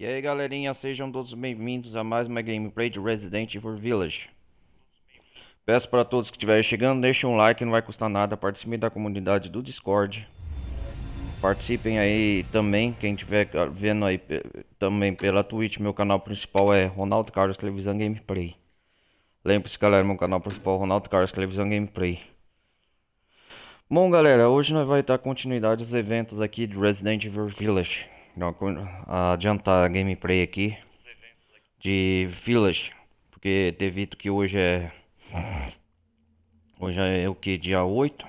E aí galerinha, sejam todos bem-vindos a mais uma gameplay de Resident Evil Village. Peço para todos que estiverem chegando, deixem um like, não vai custar nada, participem da comunidade do Discord. Participem aí também, quem estiver vendo aí também pela Twitch, meu canal principal é Ronaldo Carlos Televisão Gameplay. Lembre-se galera, meu canal principal é Ronaldo Carlos Televisão Gameplay. Bom galera, hoje nós vai dar continuidade aos eventos aqui de Resident Evil Village. Adiantar a gameplay aqui de Village, porque devido que hoje é o que, dia 8.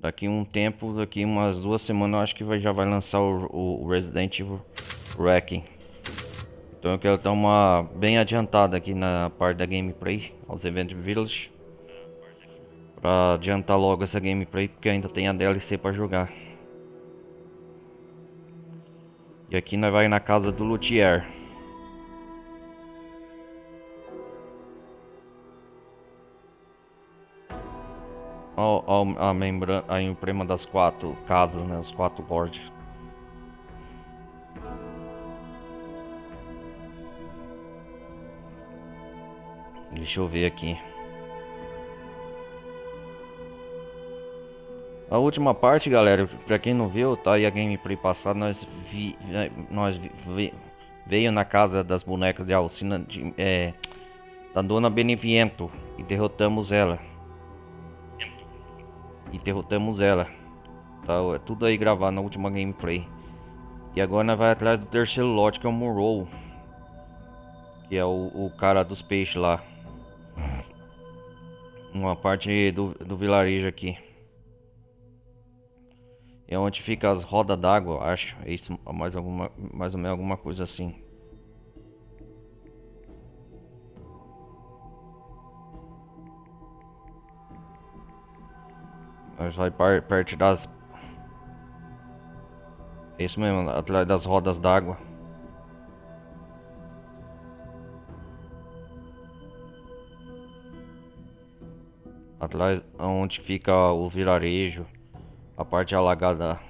Daqui um tempo, daqui umas 2 semanas eu acho que já vai lançar o Resident Evil Wrecking. Então eu quero dar uma bem adiantada aqui na parte da gameplay aos eventos de Village, pra adiantar logo essa gameplay, porque ainda tem a DLC pra jogar. E aqui nós vai na casa do Luthier. Ó, a emblema das 4 casas, né? Os 4 lords. Deixa eu ver aqui. A última parte, galera, pra quem não viu, tá aí a gameplay passada, veio na casa das bonecas de Alcina, da Dona Beneviento, e derrotamos ela. Tá, é tudo aí gravado na última gameplay. E agora nós vai atrás do terceiro lote, que é o Monroe, que é o cara dos peixes lá. Uma parte do vilarejo aqui. É onde fica as rodas d'água, acho. É isso, mais ou menos alguma coisa assim. Nós vai perto das... É isso mesmo, atrás das rodas d'água. Atrás onde fica o vilarejo, a parte alagada.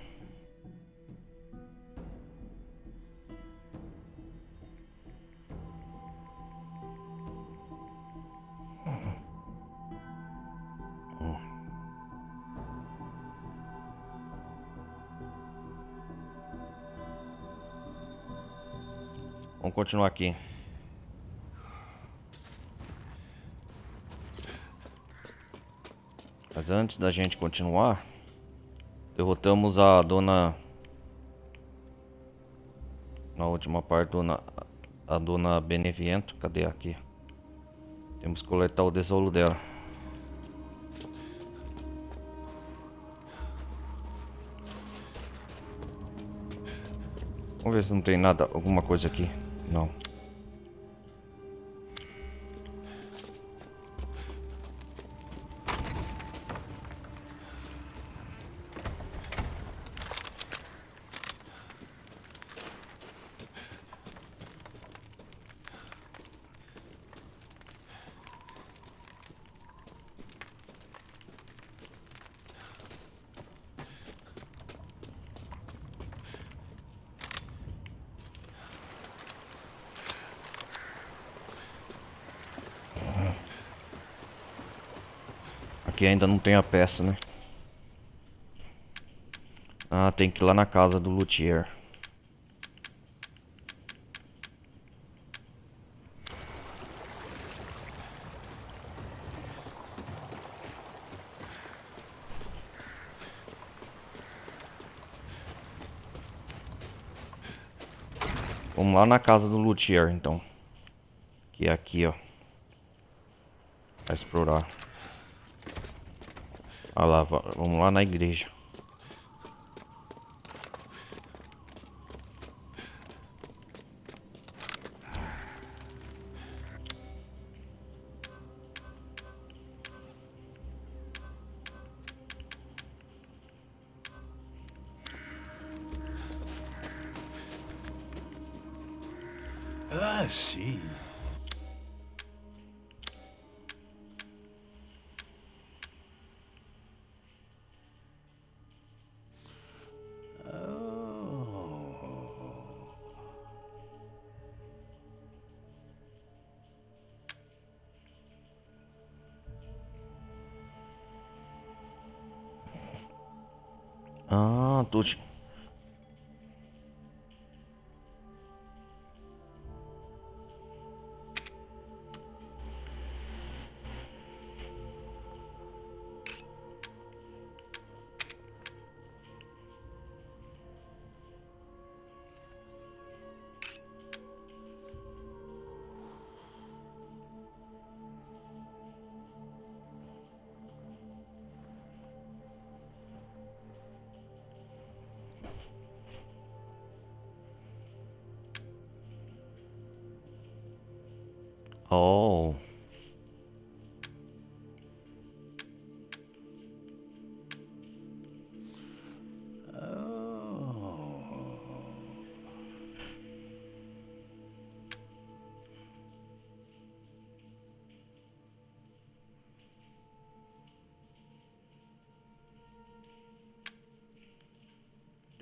Vamos continuar aqui. Mas antes da gente continuar, derrotamos a dona... Na última parte, a dona Beneviento. Cadê aqui? Temos que coletar o tesouro dela. Vamos ver se não tem nada, alguma coisa aqui. Não. Aqui ainda não tem a peça, né? Ah, tem que ir lá na casa do luthier. Vamos lá na casa do luthier, então. Que é aqui, ó. Vai explorar. Ah lá, vamos lá na igreja. Ah, sim. Tuti. Oh.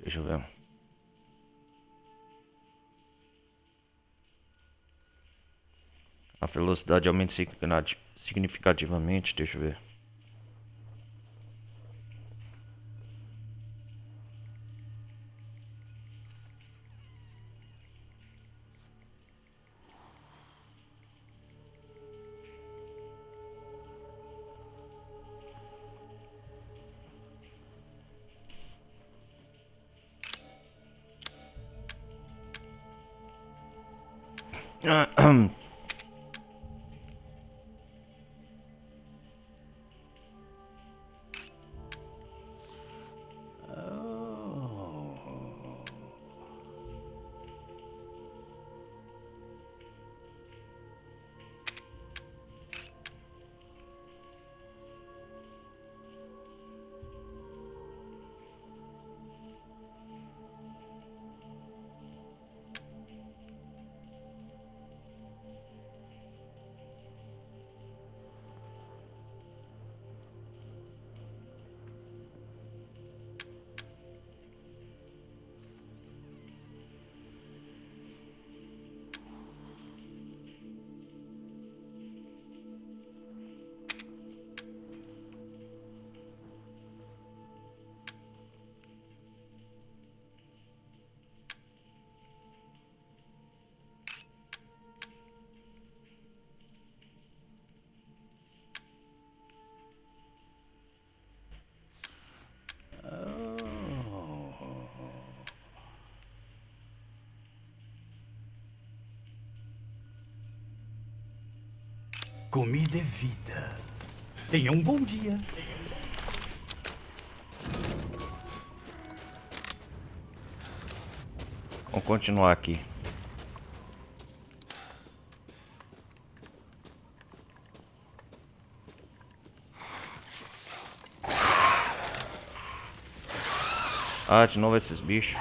Deixa eu ver. A velocidade aumenta significativamente. Deixa eu ver. Comida é vida. Tenha um bom dia. Vamos continuar aqui. Ah, de novo esses bichos.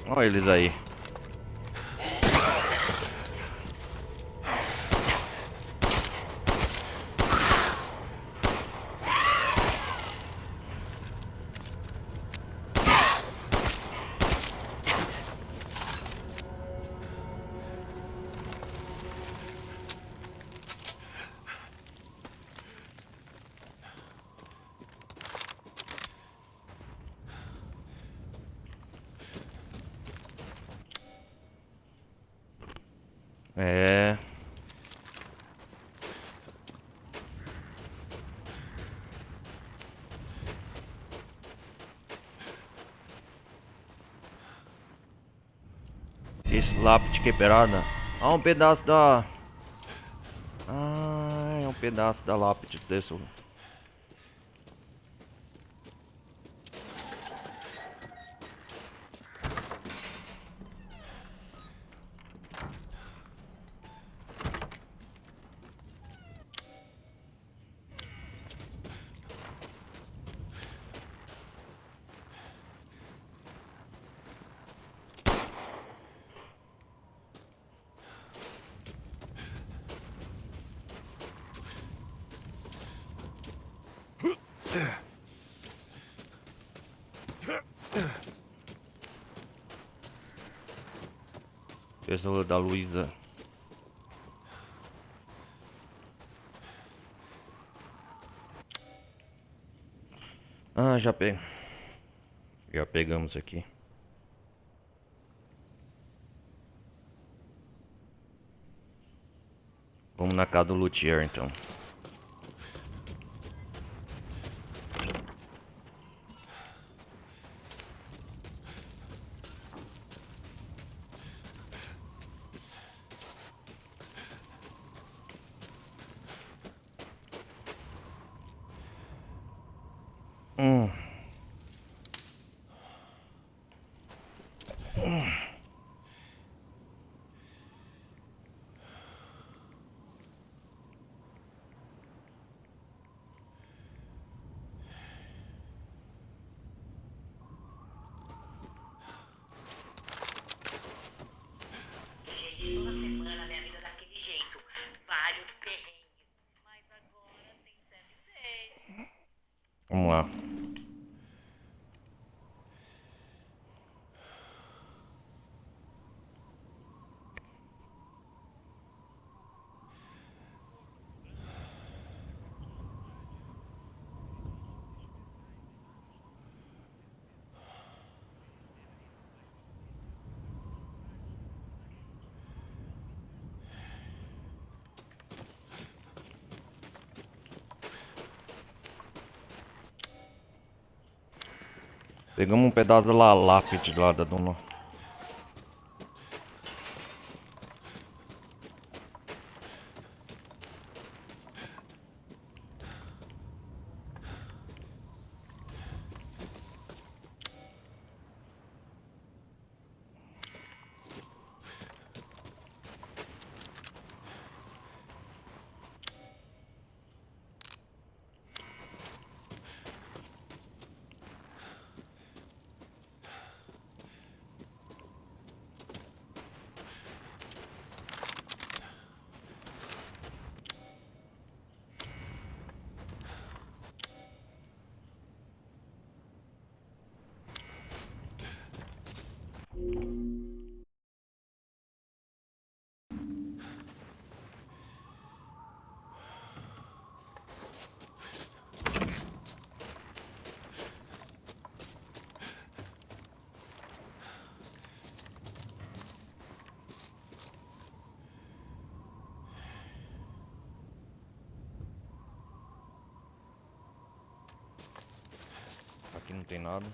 Olha eles aí. É. Esse lápide quebrada. Ah, um pedaço da. Ah, é um pedaço da lápide desse. Tesouro da Luísa. Ah, já pegamos aqui. Vamos na casa do luthier então. Hum. Gente, toda semana minha vida é daquele jeito. Vários perrengues. Mas agora tem CLT. Vamos lá. Pegamos um pedaço da lápide lá da dona. Aqui não tem nada.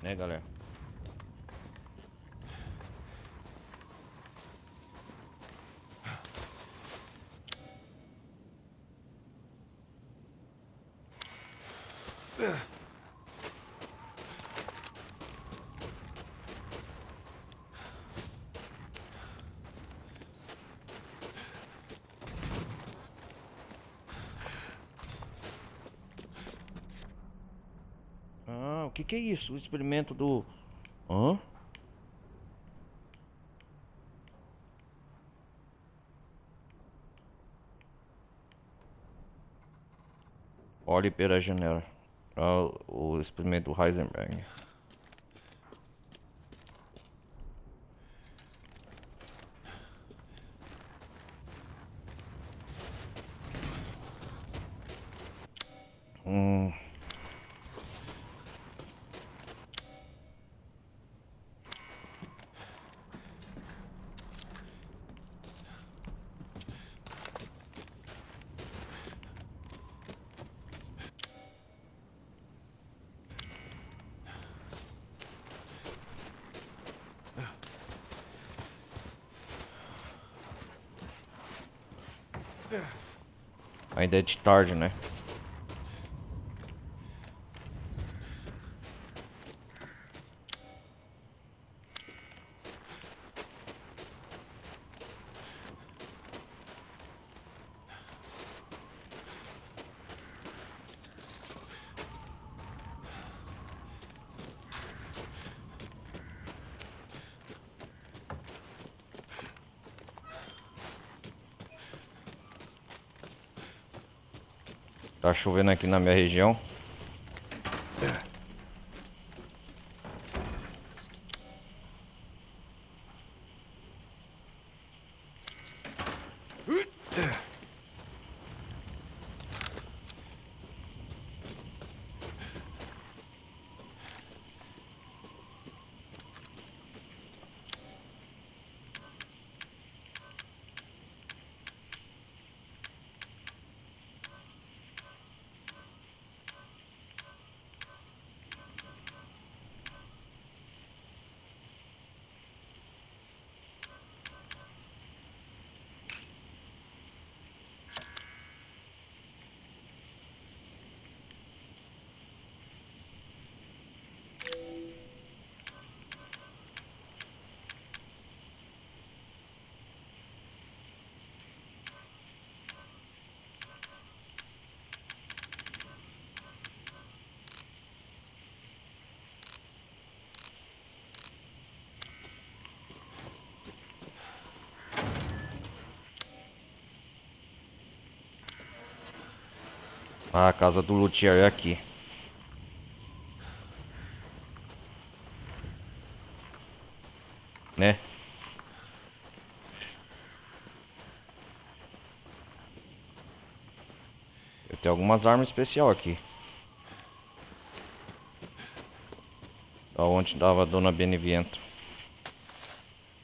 Né, galera? Ah, o que é isso? O experimento do... Hã? Olhe pela janela. Ah, o experimento do Heisenberg. Hum. Ainda é de tarde, né? Tá chovendo aqui na minha região. Ah, a casa do luthier é aqui. Né? Eu tenho algumas armas especiais aqui. Aonde estava a Dona Beneviento.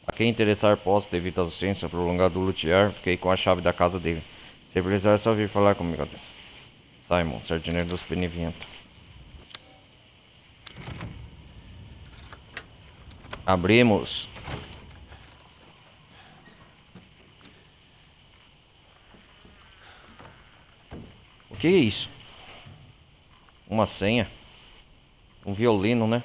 A quem interessar posso, devido à ausência prolongada do luthier, fiquei com a chave da casa dele. Se precisar é só vir falar comigo. Simon, sardineiro dos Beneviento. Abrimos. O que é isso? Uma senha? Um violino, né?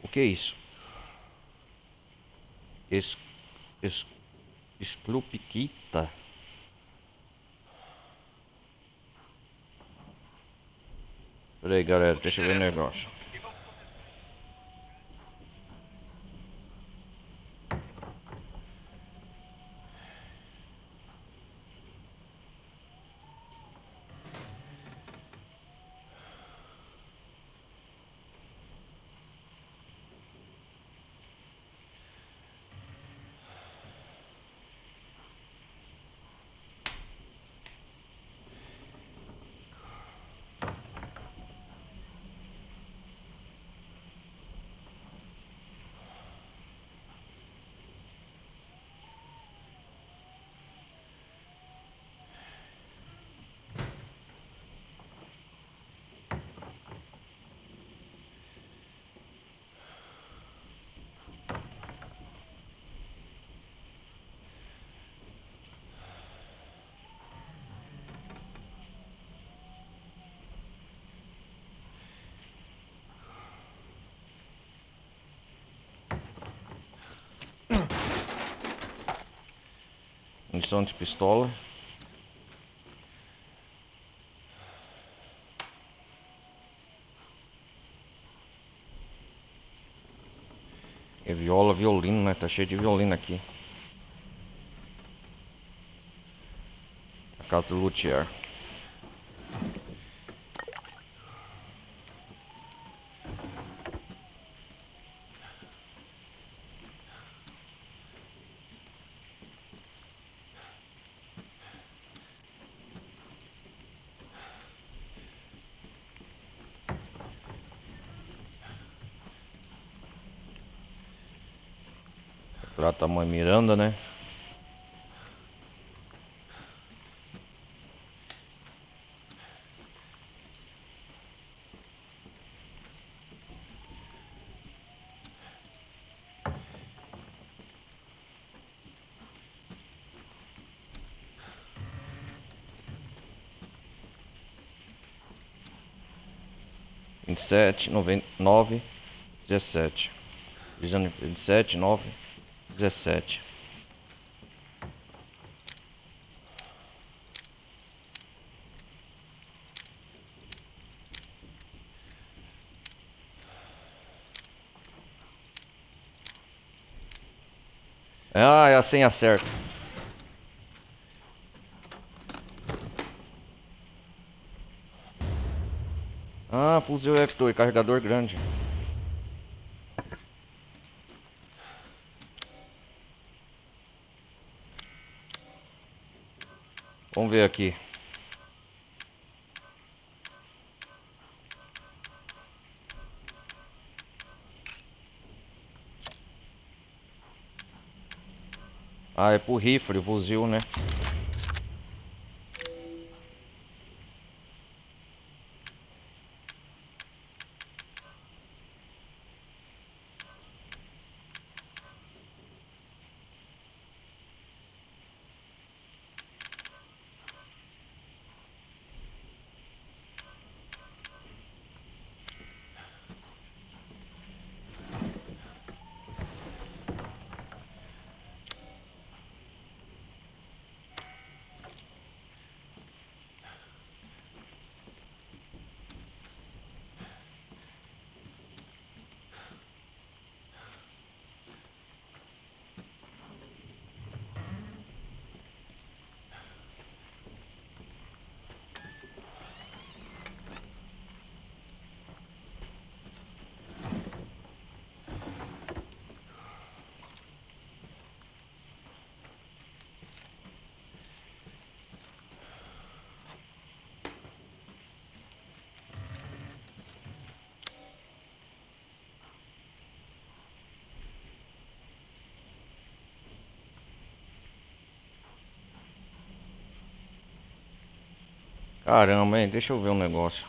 O que é isso? Es, es, Esclupiquita. Pera aí, galera, deixa eu ver o negócio. Munição de pistola. É viola, violino, né? Tá cheio de violino aqui. A casa do luthier. Lá tá a mãe Miranda, né? 27, 9, 17. Divisão de 27, 9, 17. Ah, é a senha certa. Ah, fuzil Hector, carregador grande. Vamos ver aqui. Ah, é pro rifle, o fuzil, né? Caramba, hein? Deixa eu ver um negócio.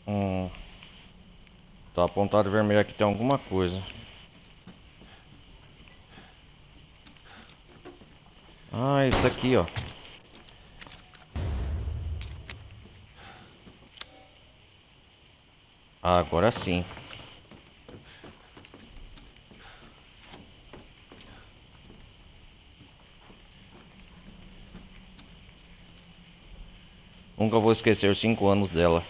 Hum, tá apontado vermelho aqui, tem alguma coisa. Ah, isso aqui, ó. Ah, agora sim. Nunca vou esquecer os 5 anos dela.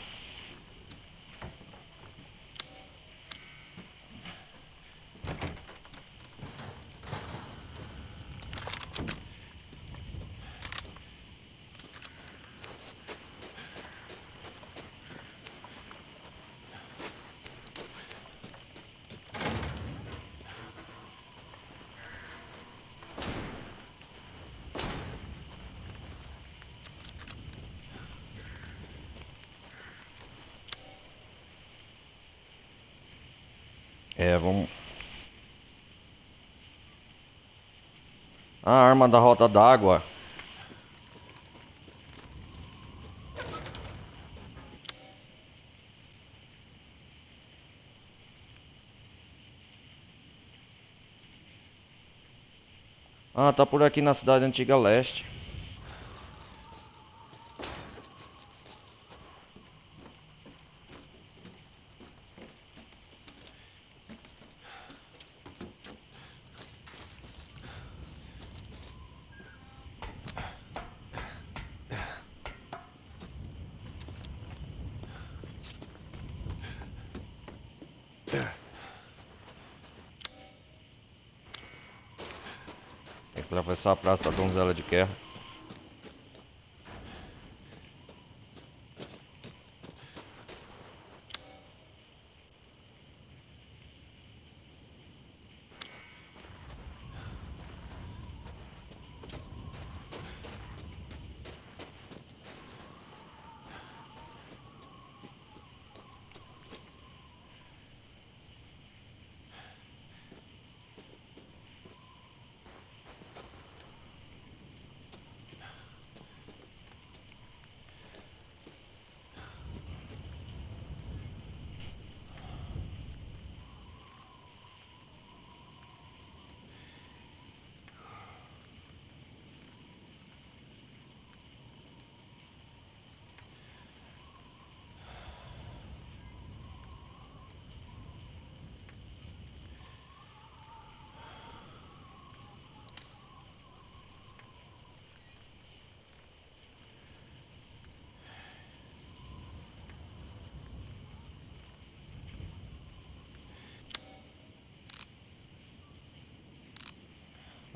É, vamos. A arma da rota d'água. Ah, tá por aqui na cidade antiga leste. Tem que atravessar a praça da Donzela de Guerra.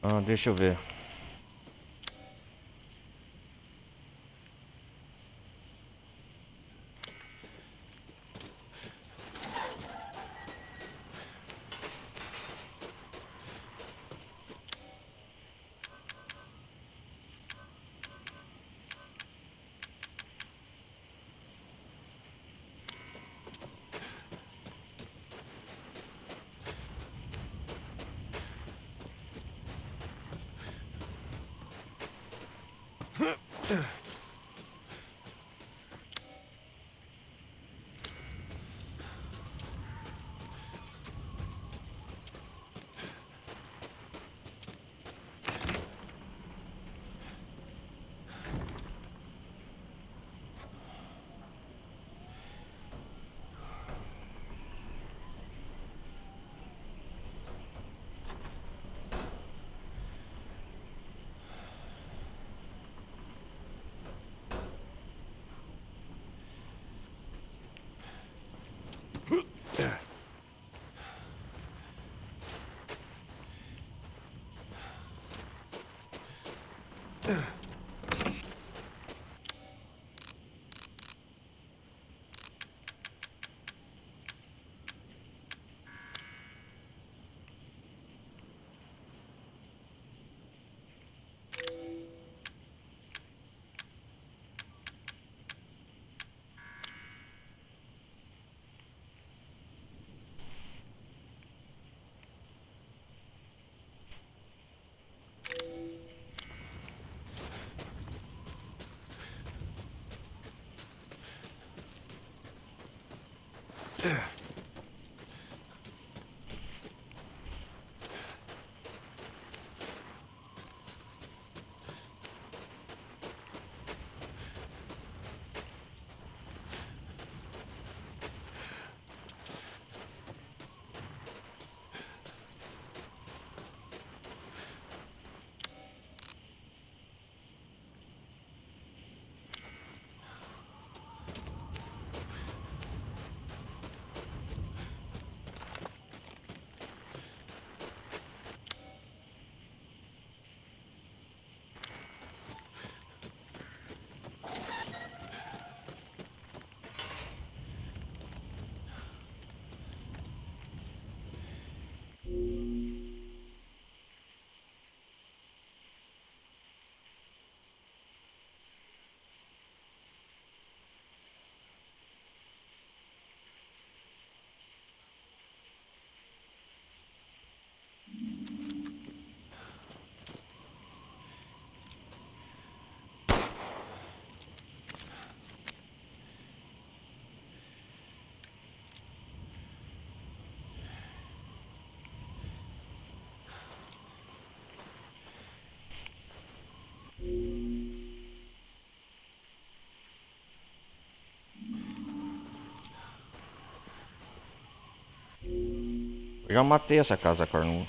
Ah, deixa eu ver. Eu já matei essa casa cornuda.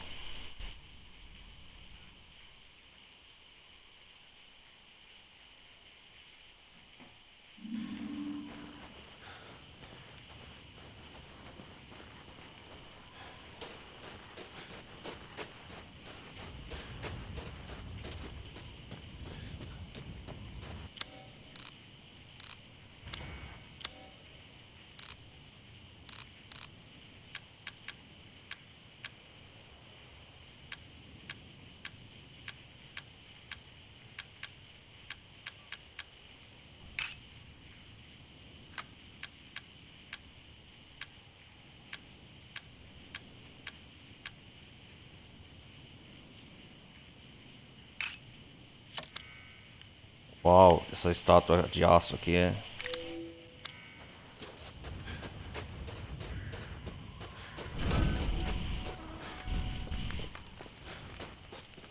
Uau, essa estátua de aço aqui é.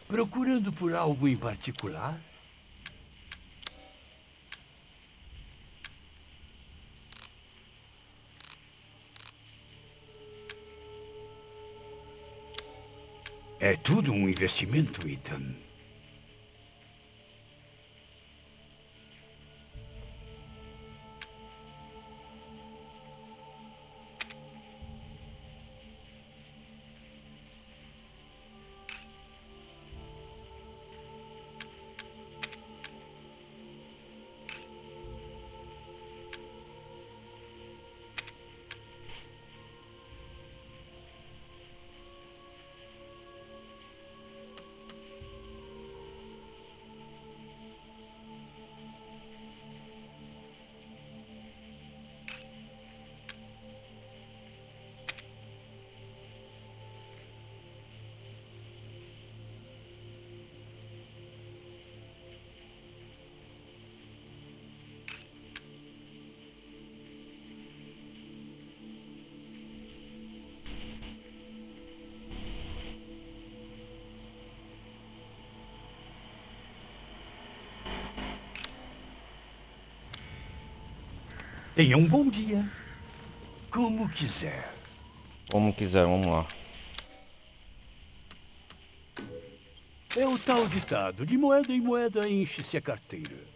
Procurando por algo em particular? É tudo um investimento, Ethan. Tenha um bom dia. Como quiser. Como quiser, vamos lá. É o tal ditado: de moeda em moeda enche-se a carteira.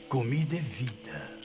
Comida é vida.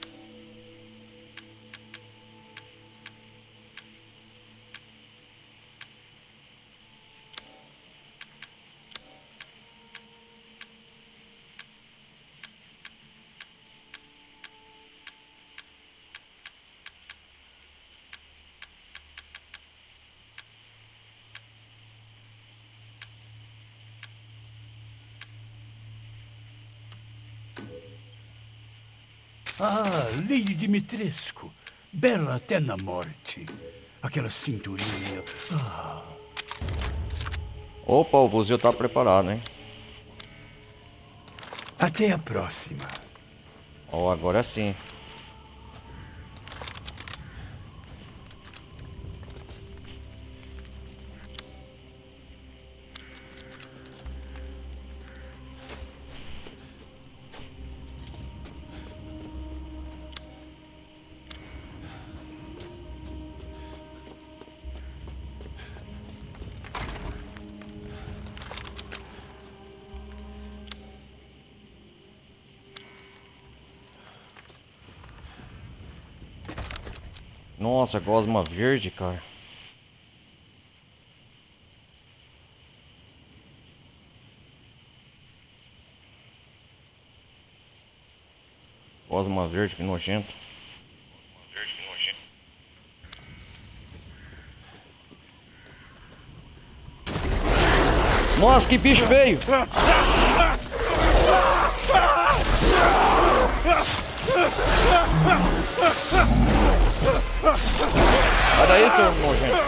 Ah, Lady Dimitrescu. Bela até na morte. Aquela cinturinha. Ah. Opa, o fuzil tá preparado, hein? Até a próxima. Ó, agora sim. Nossa, gosma verde, cara. Gosma verde, que nojento. Nossa, que bicho feio! Sai daí, seu nojento!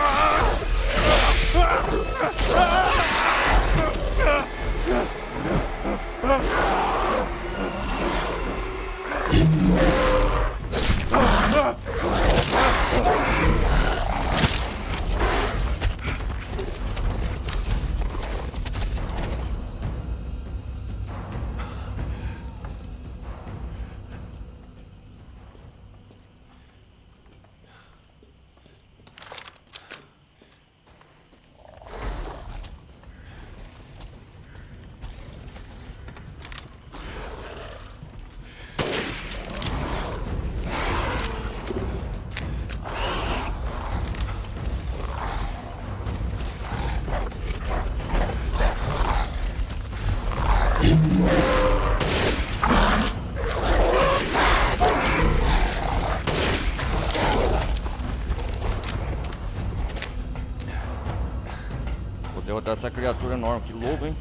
Vou derrotar essa criatura enorme, que lobo, hein?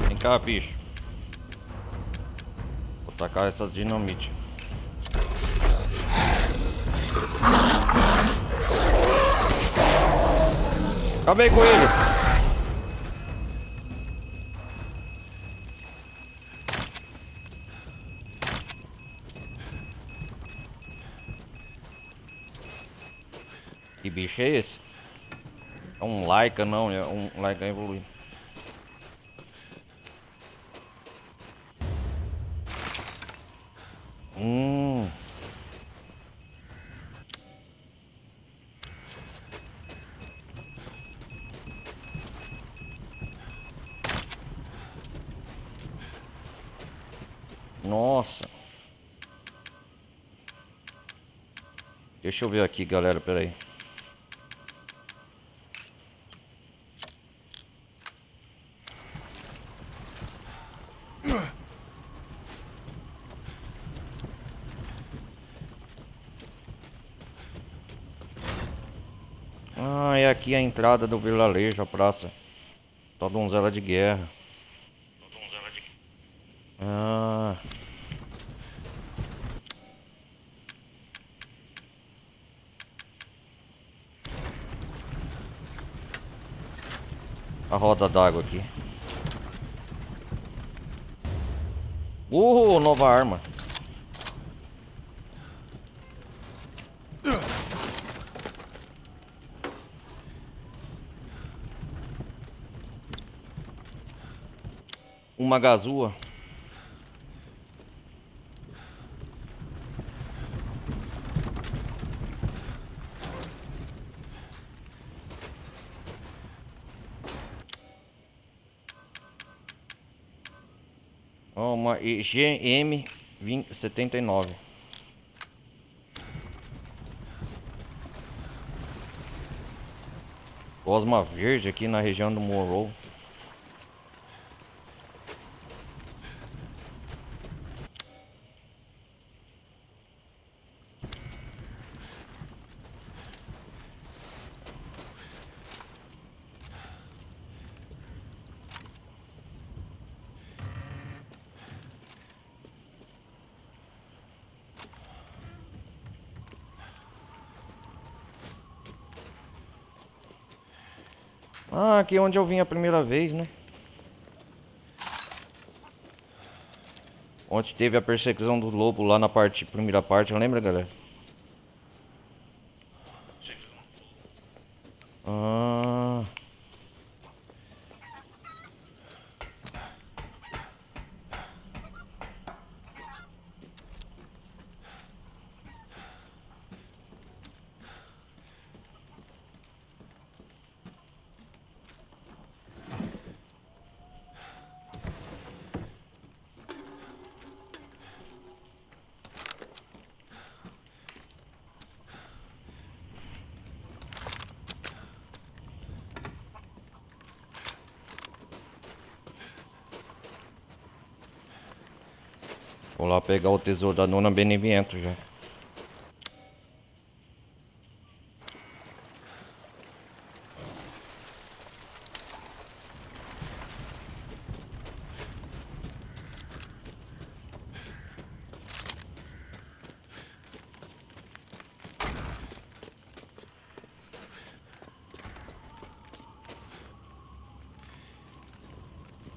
Vem cá, bicho. Vou tacar essas dinamite. Acabei com ele. Que bicho é esse? É um Laika, não, é um Laika evoluído. Hum. Nossa. Deixa eu ver aqui, galera, peraí. Ah, é aqui a entrada do vilarejo, a praça. Tá donzela de guerra. Ah. A roda d'água aqui. Nova arma. Uma gazua. Ó, uma EGM 79. Gosma verde aqui na região do Morrow. Ah, aqui é onde eu vim a primeira vez, né? Onde teve a perseguição do lobo lá na primeira parte, lembra, galera? Ah. Vou lá pegar o tesouro da Dona Beneviento já.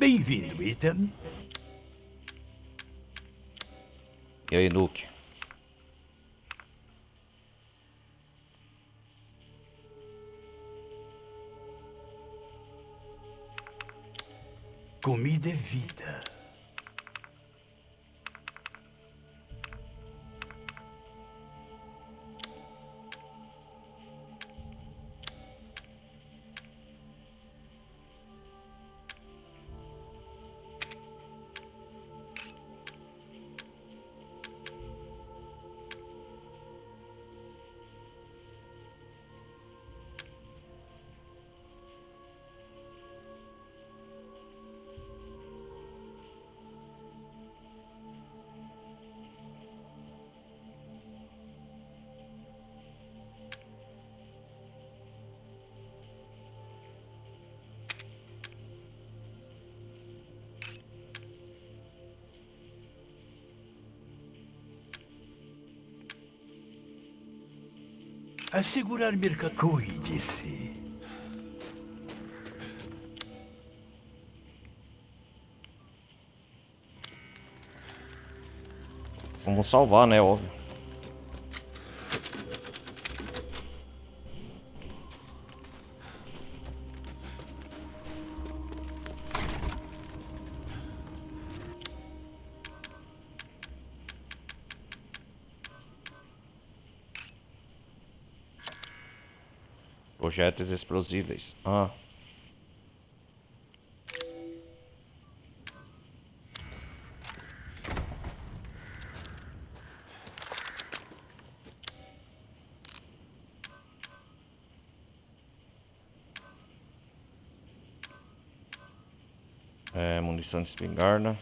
Bem-vindo, Ethan. E aí, Duke? Comida é vida. Assegurar mercado. Cuide-se. Vamos salvar, né? Óbvio. Projéteis explosíveis. Ah. É, munição de espingarda.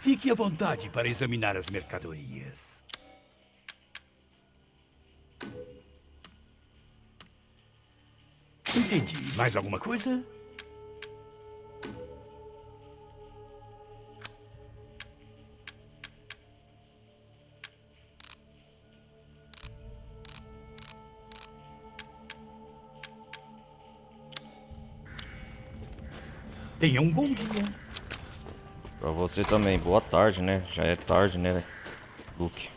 Fique à vontade para examinar as mercadorias. Entendi. Mais alguma coisa? Tenha um bom dia. Pra você também. Boa tarde, né? Já é tarde, né, Luke?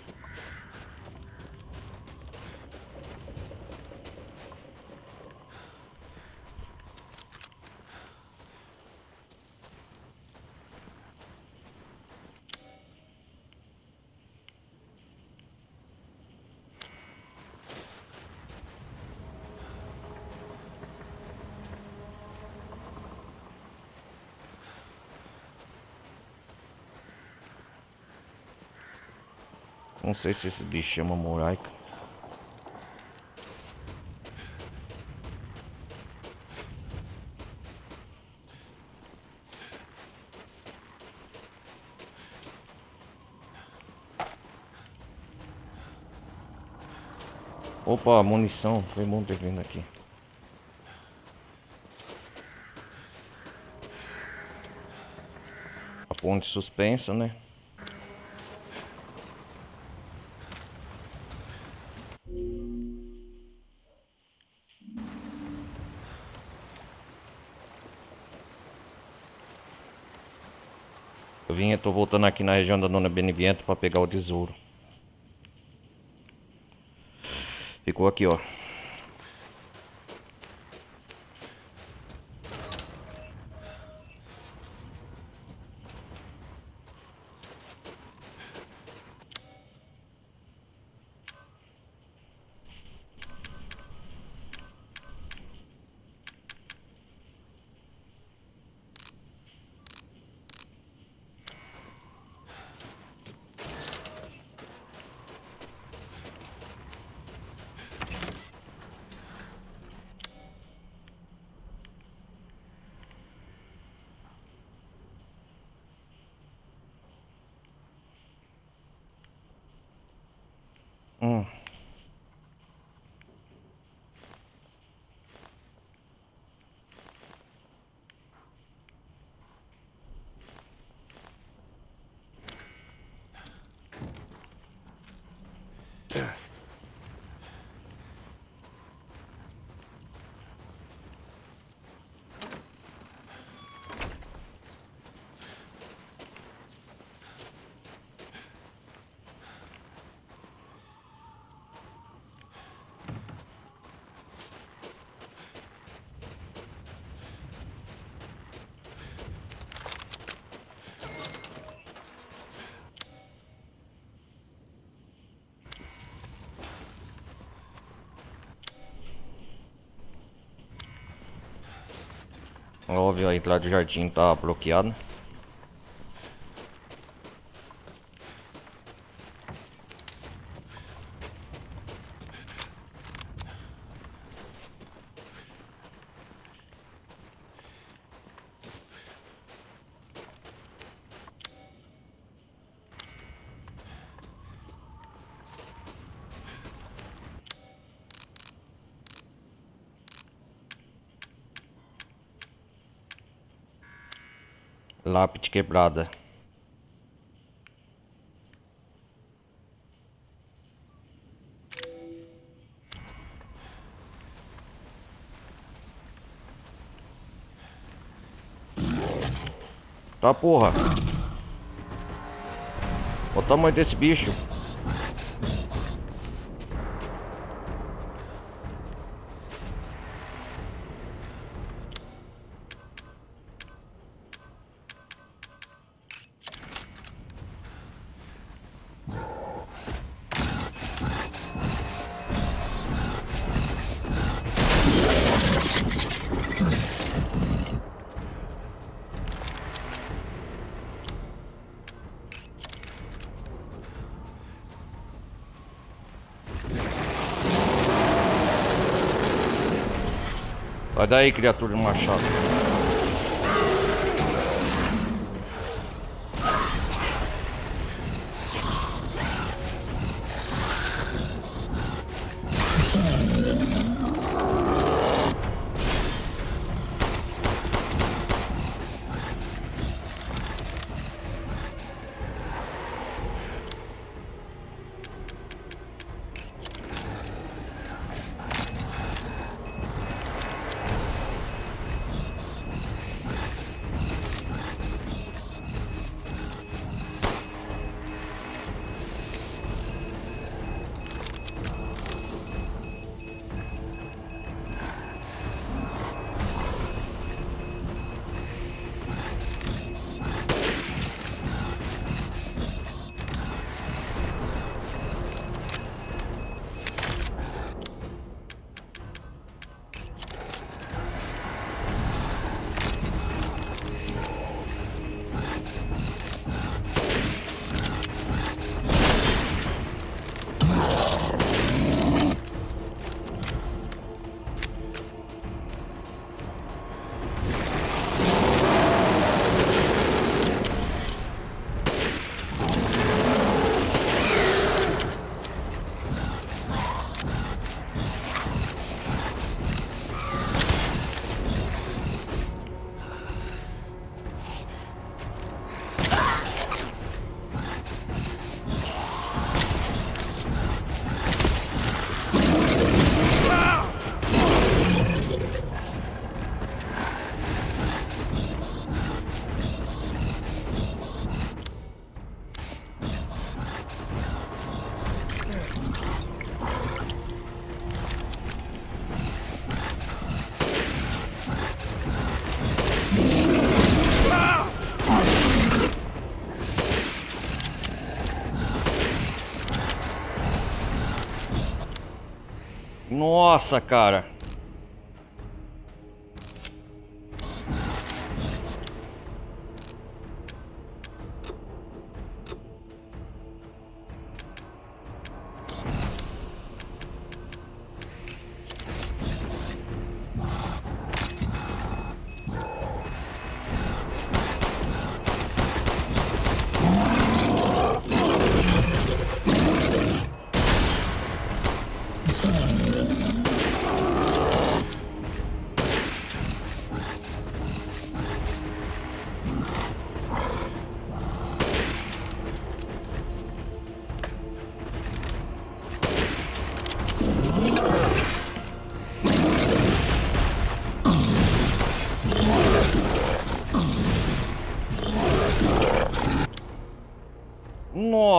Não sei se esse bicho chama Moraica. Opa, munição. Foi bom ter vindo aqui. A ponte suspensa, né? Eu tô voltando aqui na região da Dona Beneviento pra pegar o tesouro. Ficou aqui, ó. Hum. Óbvio, a entrada do jardim tá bloqueada. Lápide quebrada. Tá, porra. Olha o tamanho desse bicho. Sai daí, criatura de machado. Nossa, cara.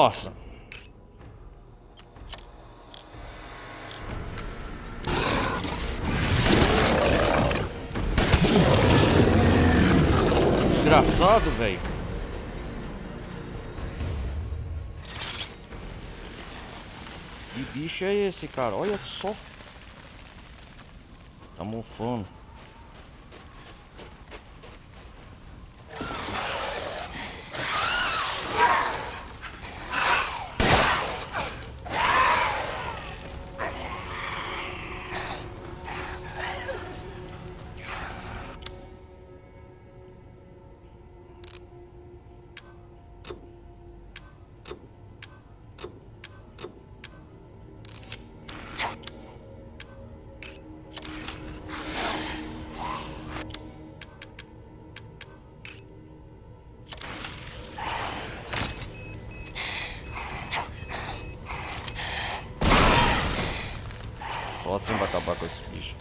Nossa. Desgraçado, velho. Que bicho é esse, cara? Olha só. Tá mofando. Só assim vai acabar com esse bicho.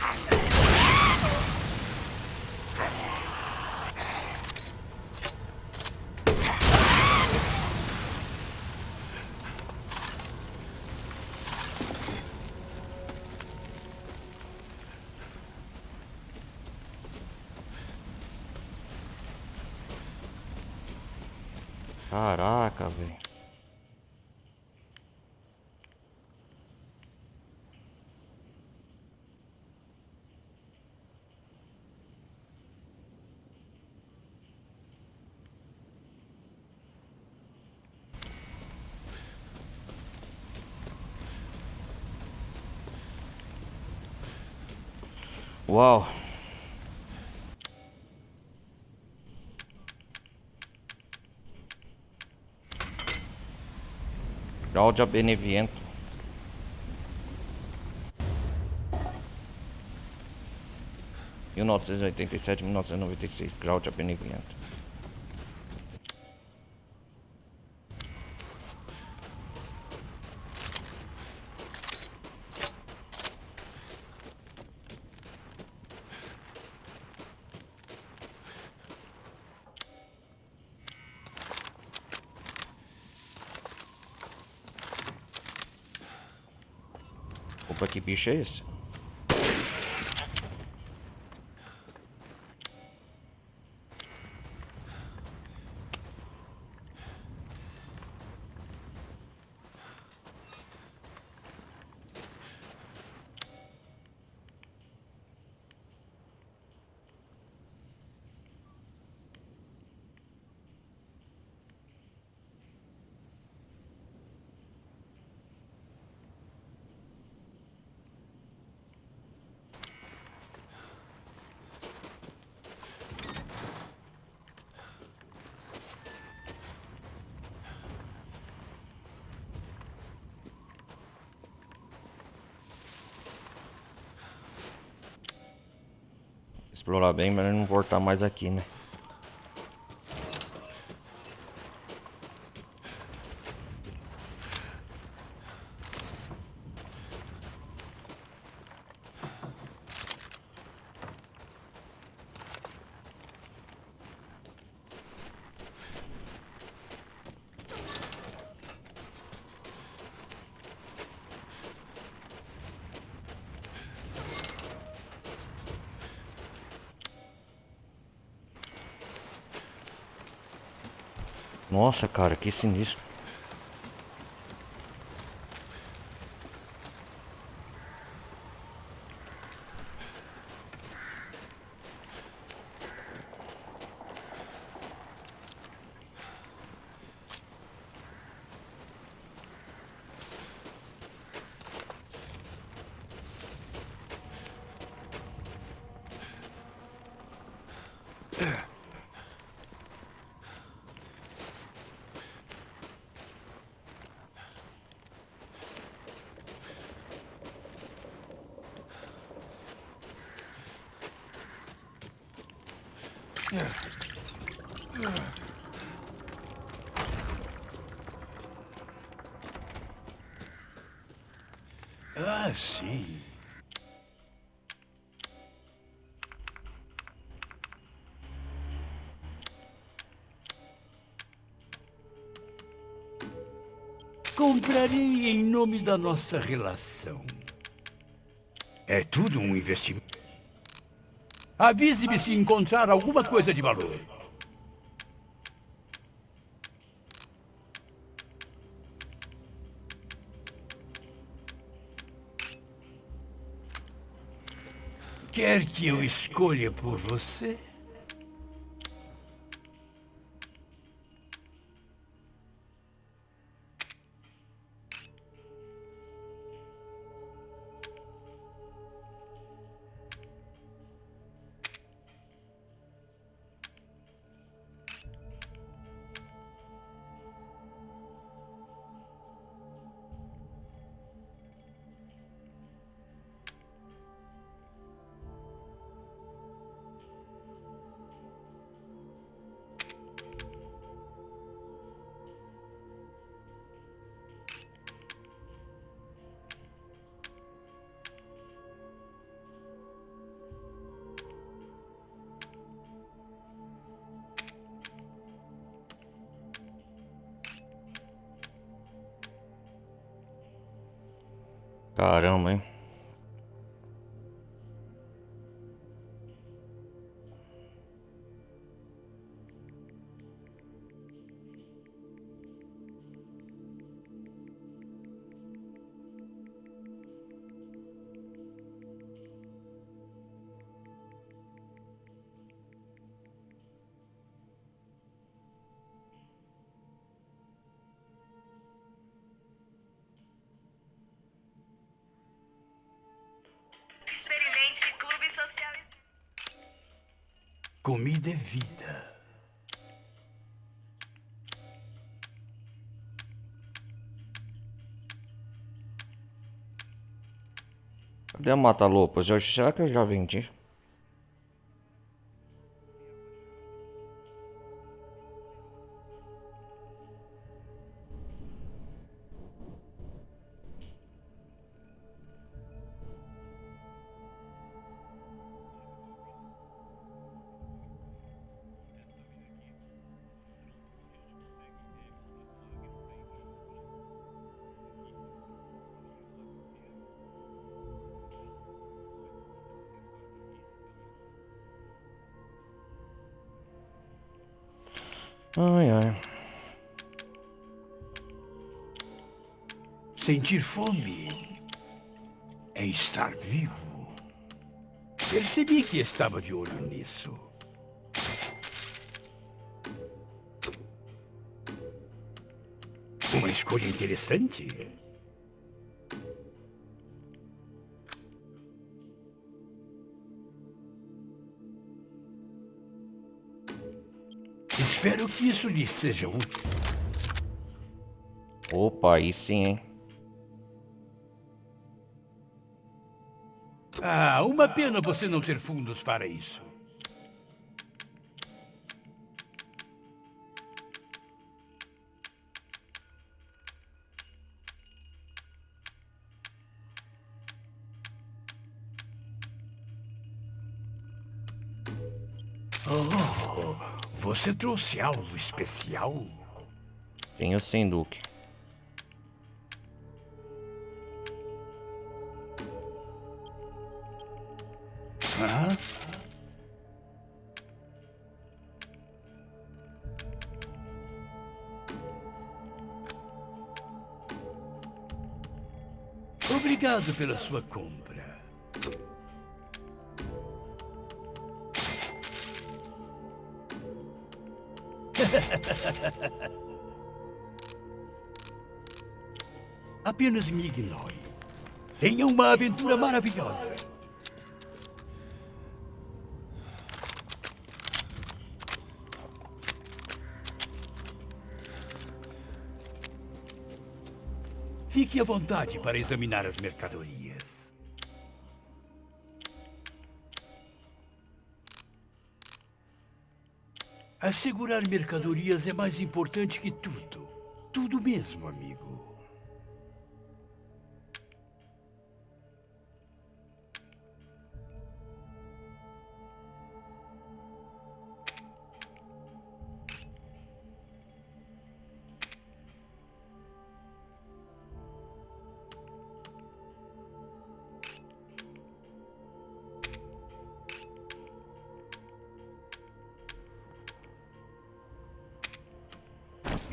Caraca, velho. Uau. Cláudia Beneviento. Mil novecentos e oitenta e sete, 1996. Cláudia Beneviento. Opa, que bicho é esse? Explorar bem, mas não voltar mais aqui, né? Nossa, cara, que sinistro. Ah, sim. Comprarei em nome da nossa relação. É tudo um investimento. Avise-me se encontrar alguma coisa de valor. Quer que eu escolha por você? Caramba, hein? Experimente Clube Social. Comida é vida. Cadê a Mata-Loupas? Será que eu já vendi? Ai, ai. Sentir fome é estar vivo. Percebi que estava de olho nisso. Uma escolha interessante. Espero que isso lhe seja útil. Opa, aí sim, hein? Ah, uma pena você não ter fundos para isso. Oh, você trouxe algo especial? Tenho sim, Duque. Hã? Obrigado pela sua compra. Apenas me ignore. Tenha uma aventura maravilhosa. Fique à vontade para examinar as mercadorias. Assegurar mercadorias é mais importante que tudo. Tudo mesmo, amigo.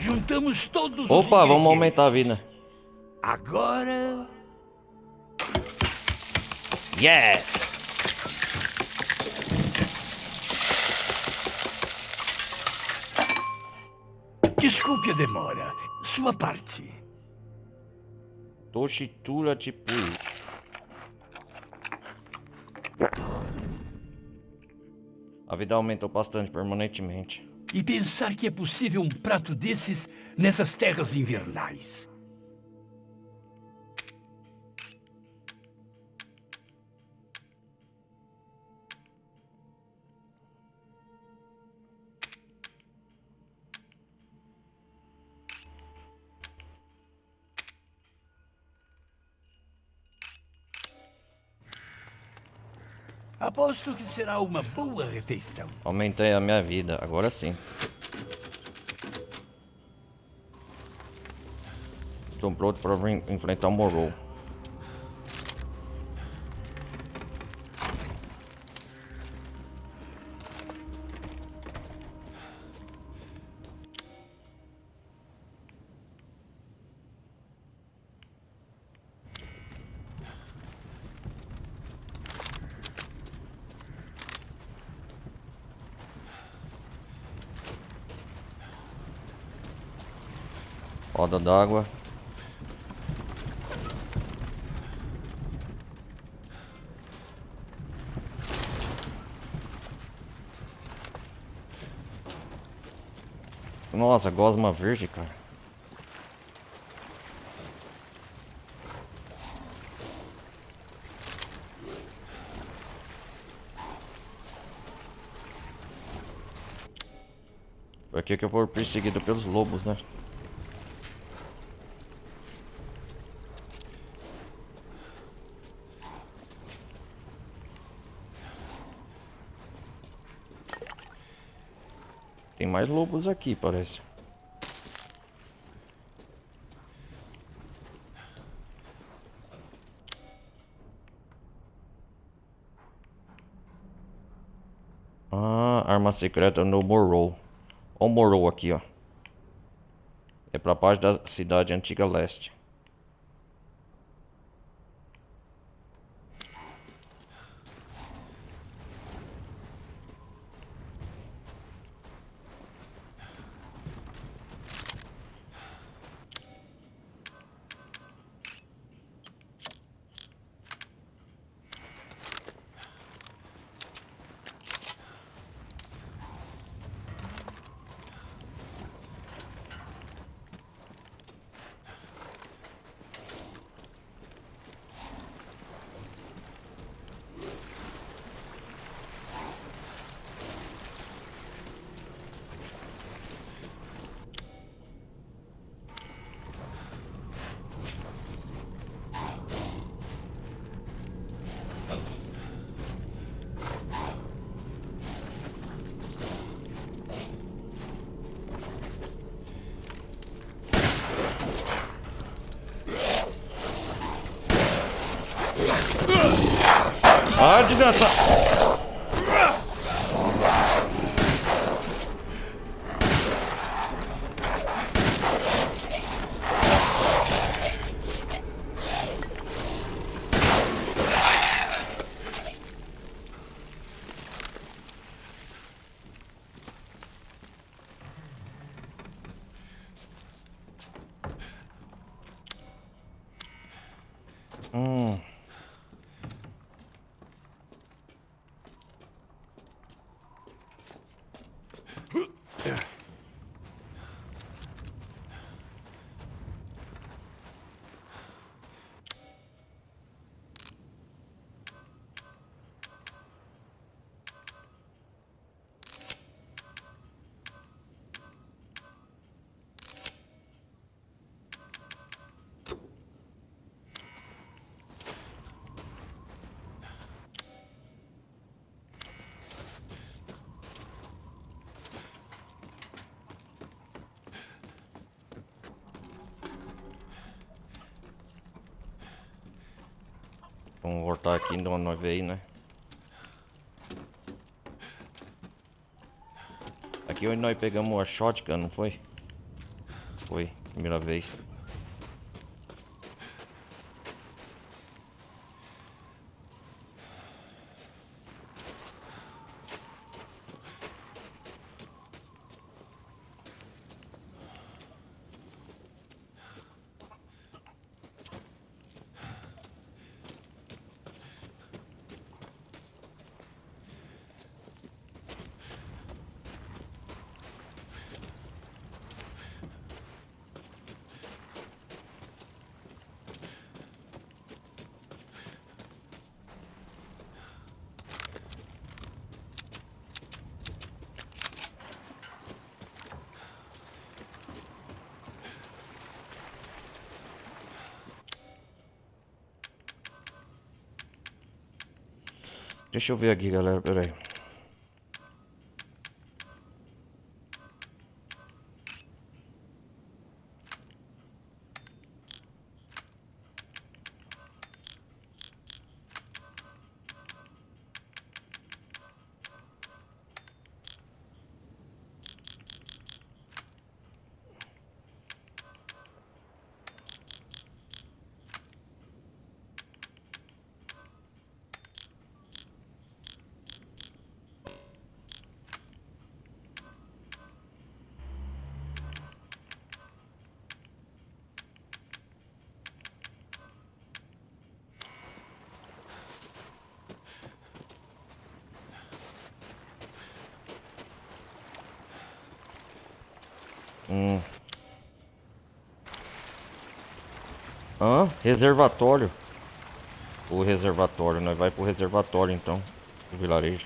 Juntamos todos os Opa, vamos ingredientes. aumentar a vida. Agora... Yes! Desculpe a demora. Sua parte. Toshitula Chipui. A vida aumentou bastante permanentemente. E pensar que é possível um prato desses nessas terras invernais. Aposto que será uma boa refeição. Aumentei a minha vida, agora sim. Estou pronto para enfrentar o Morrow. Roda d'água. Nossa, gosma verde, cara. Por aqui que eu vou perseguido pelos lobos, né? Tem mais lobos aqui, parece. Ah, arma secreta no Morrow. Olha o Morrow aqui, ó. É pra parte da cidade antiga leste. Ah, desgraçado! Hum. Vamos voltar aqui de uma vez, né? Aqui onde nós pegamos a shotgun, não foi? foi, primeira vez. Deixa eu ver aqui, galera, pera aí. Reservatório. O reservatório, nós vai pro reservatório então, do vilarejo.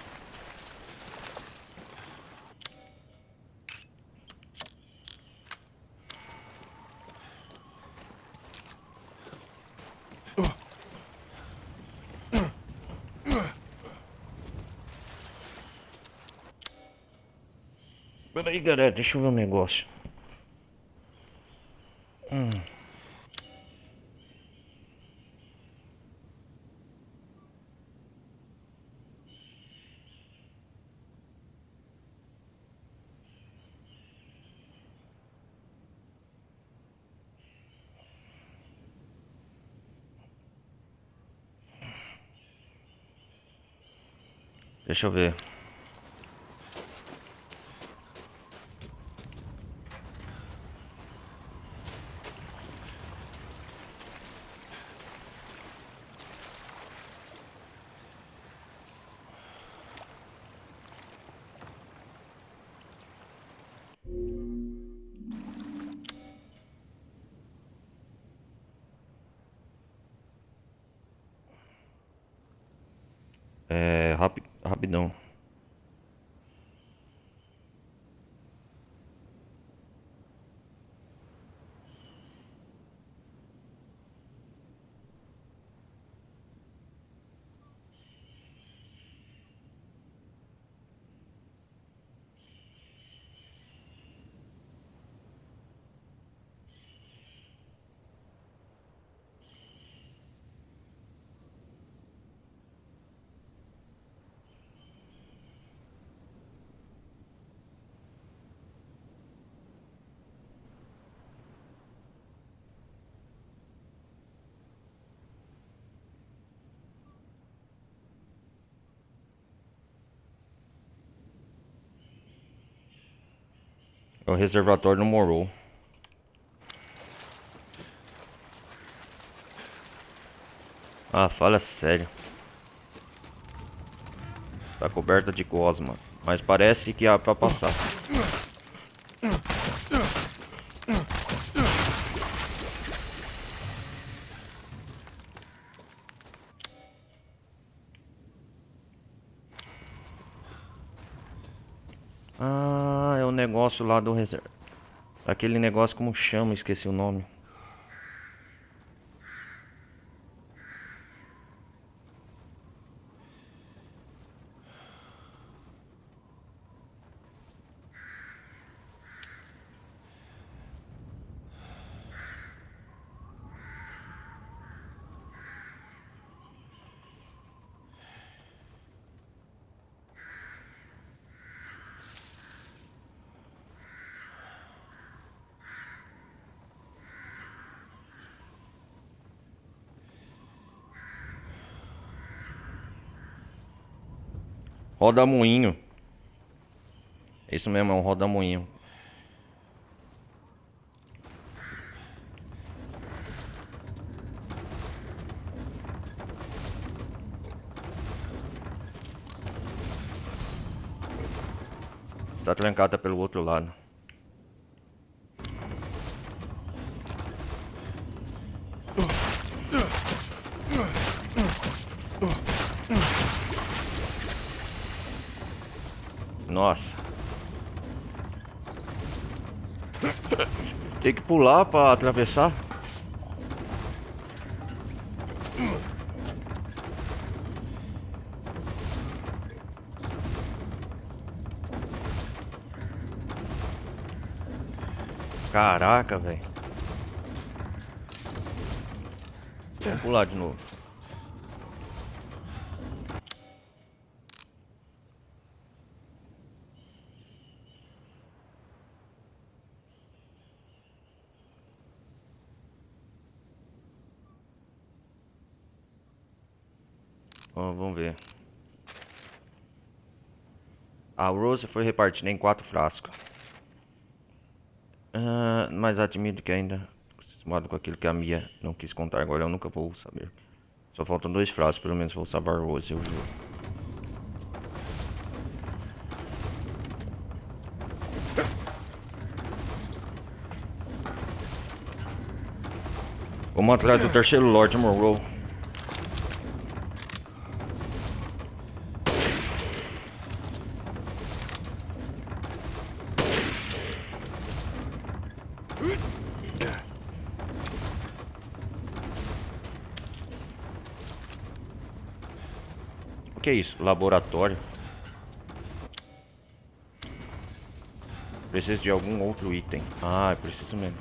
Pera aí, galera, deixa eu ver um negócio. Deixa eu ver. Rapidão. É o reservatório no Morrow. Ah, fala sério. Tá coberta de gosma, mas parece que há pra passar. Ah, é o negócio lá do reserva. Aquele negócio como chama, esqueci o nome. Rodamuinho. Isso mesmo, é um rodamuinho. Tá trancada pelo outro lado. Nossa. Tem que pular pra atravessar. Caraca, velho. Vou pular de novo. Ó, vamos ver. A Rose foi repartida em 4 frascos. Mas admito que ainda, acostumado com aquilo que a Mia não quis contar, agora eu nunca vou saber. Só faltam 2 frascos, pelo menos vou salvar a Rose, eu juro. Vamos atrás do terceiro Lord Monroe. O que é isso? Laboratório. Preciso de algum outro item. Ah, é preciso mesmo.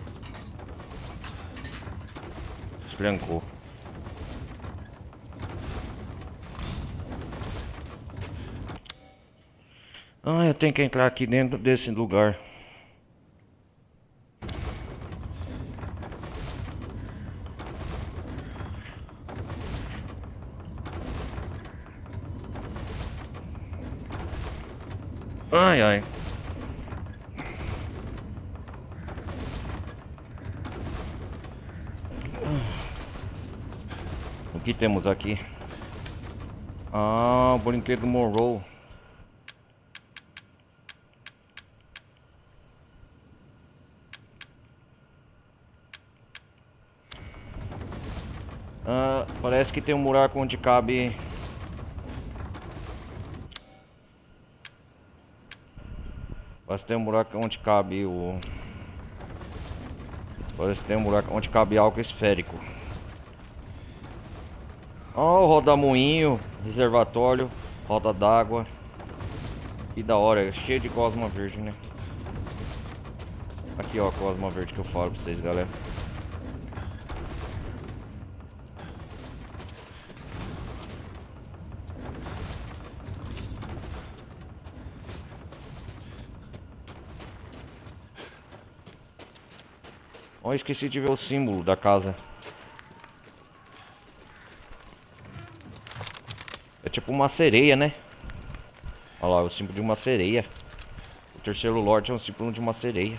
Desbrancou. Ah, eu tenho que entrar aqui dentro desse lugar. Ai, ai. O que temos aqui? Ah, o brinquedo Monroe. Ah, parece que tem um buraco onde cabe. Parece que tem um buraco onde cabe o. Parece que tem um buraco onde cabe algo esférico. Ó, o rodamuinho, reservatório, roda d'água. Que da hora, cheio de gosma verde, né? Aqui ó, a gosma verde que eu falo pra vocês, galera. Ó, esqueci de ver o símbolo da casa. É tipo uma sereia, né? Olha lá, o símbolo de uma sereia. O terceiro Lorde é um símbolo de uma sereia.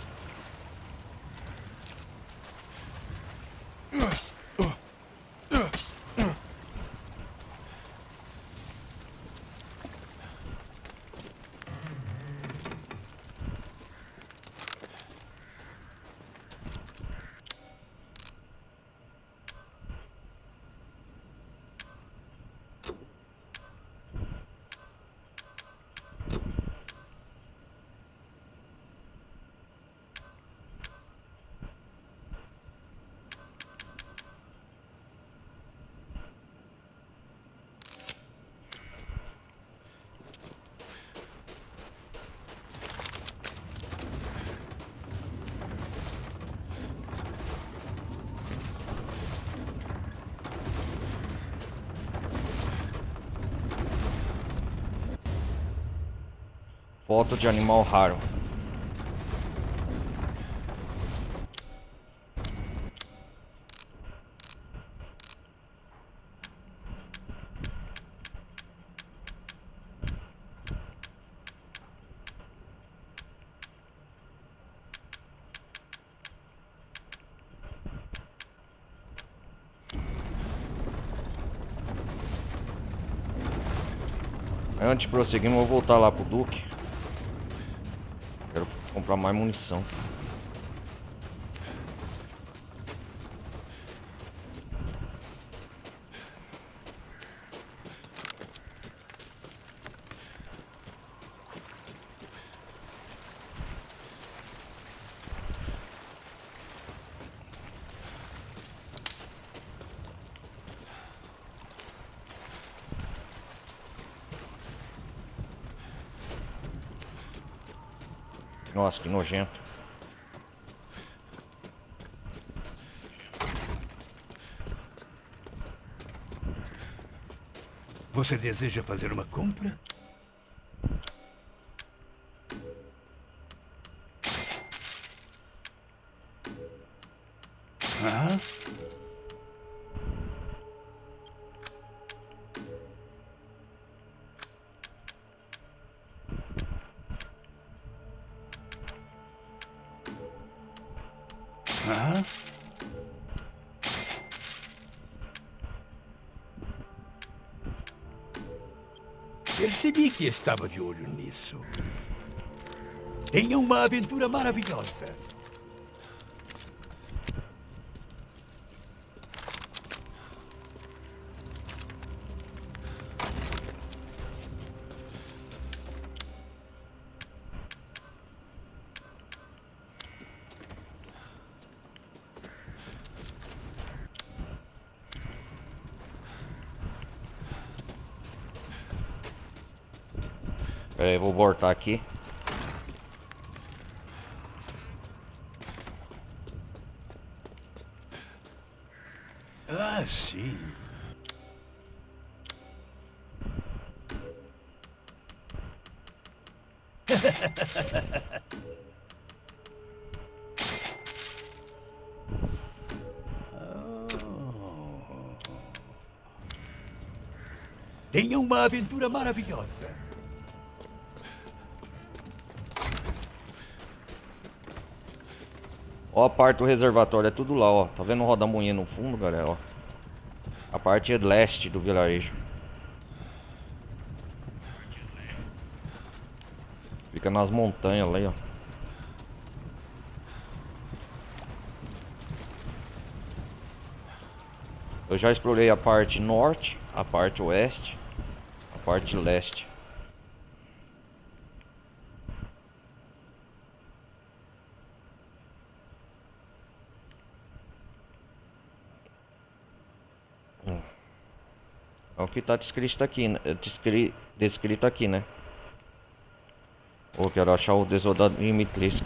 Foto de animal raro. Antes de prosseguir, eu vou voltar lá pro Duque. Quero comprar mais munição. Nossa, que nojento. Você deseja fazer uma compra? Hã? Hã? Percebi que estava de olho nisso. Tenha uma aventura maravilhosa. Pera aí, vou voltar aqui. Ah, sim. Tenha uma aventura maravilhosa. Ó, a parte do reservatório é tudo lá, ó. Tá vendo o rodamuinha no fundo, galera, ó. A parte leste do vilarejo. Fica nas montanhas ali, ó. Eu já explorei a parte norte, a parte oeste, a parte leste. É o que tá descrito aqui, né? Descrito aqui, né? Eu quero achar o Desodado Dimitrescu.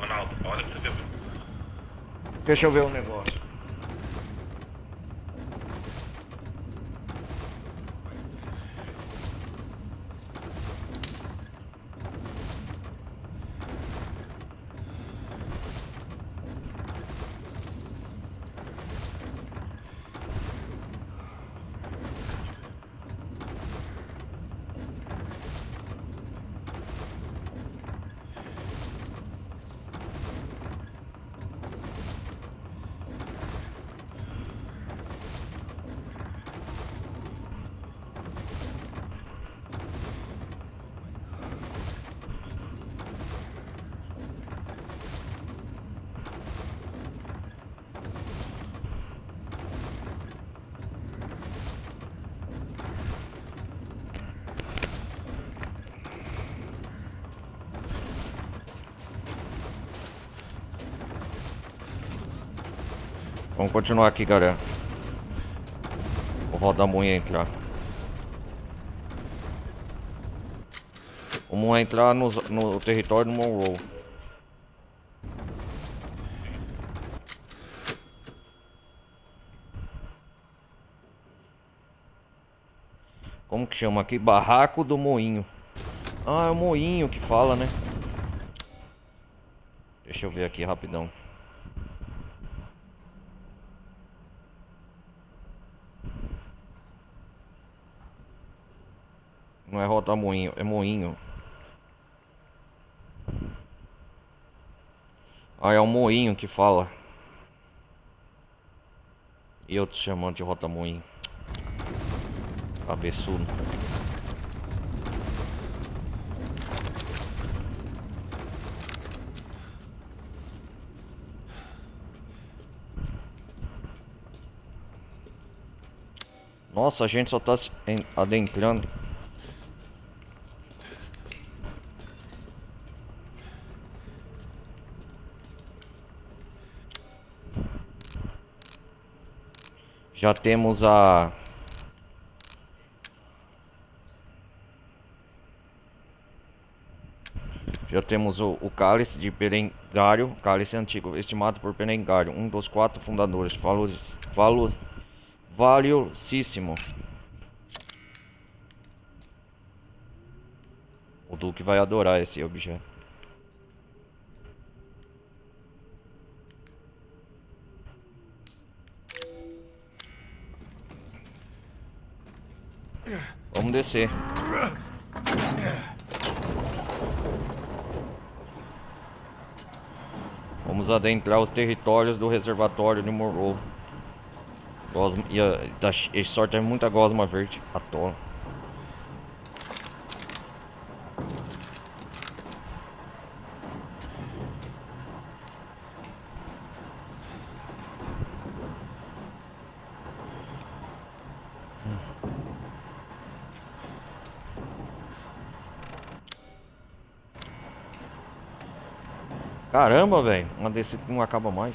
Ronaldo, olha pra você ver. Deixa eu ver o negócio. Vamos continuar aqui, galera. Vou rodar a moinha entrar. Vamos entrar no território do Monroe. Como que chama aqui? Barraco do Moinho. Ah, é o Moinho que fala, né? Deixa eu ver aqui rapidão. Não é Rota Moinho, é Moinho. Ah, é o Moinho que fala. E eu te chamando de Rota Moinho. Cabeçudo. Nossa, a gente só tá se adentrando. Já temos a... Já temos o cálice de Berengário, cálice antigo, estimado por Berengário, um dos 4 fundadores, valiosíssimo. O Duque vai adorar esse objeto. Vamos descer. Vamos adentrar os territórios do reservatório de Monroe. E sorte é muita gosma verde. Atola. Caramba, velho. Uma desse que não acaba mais.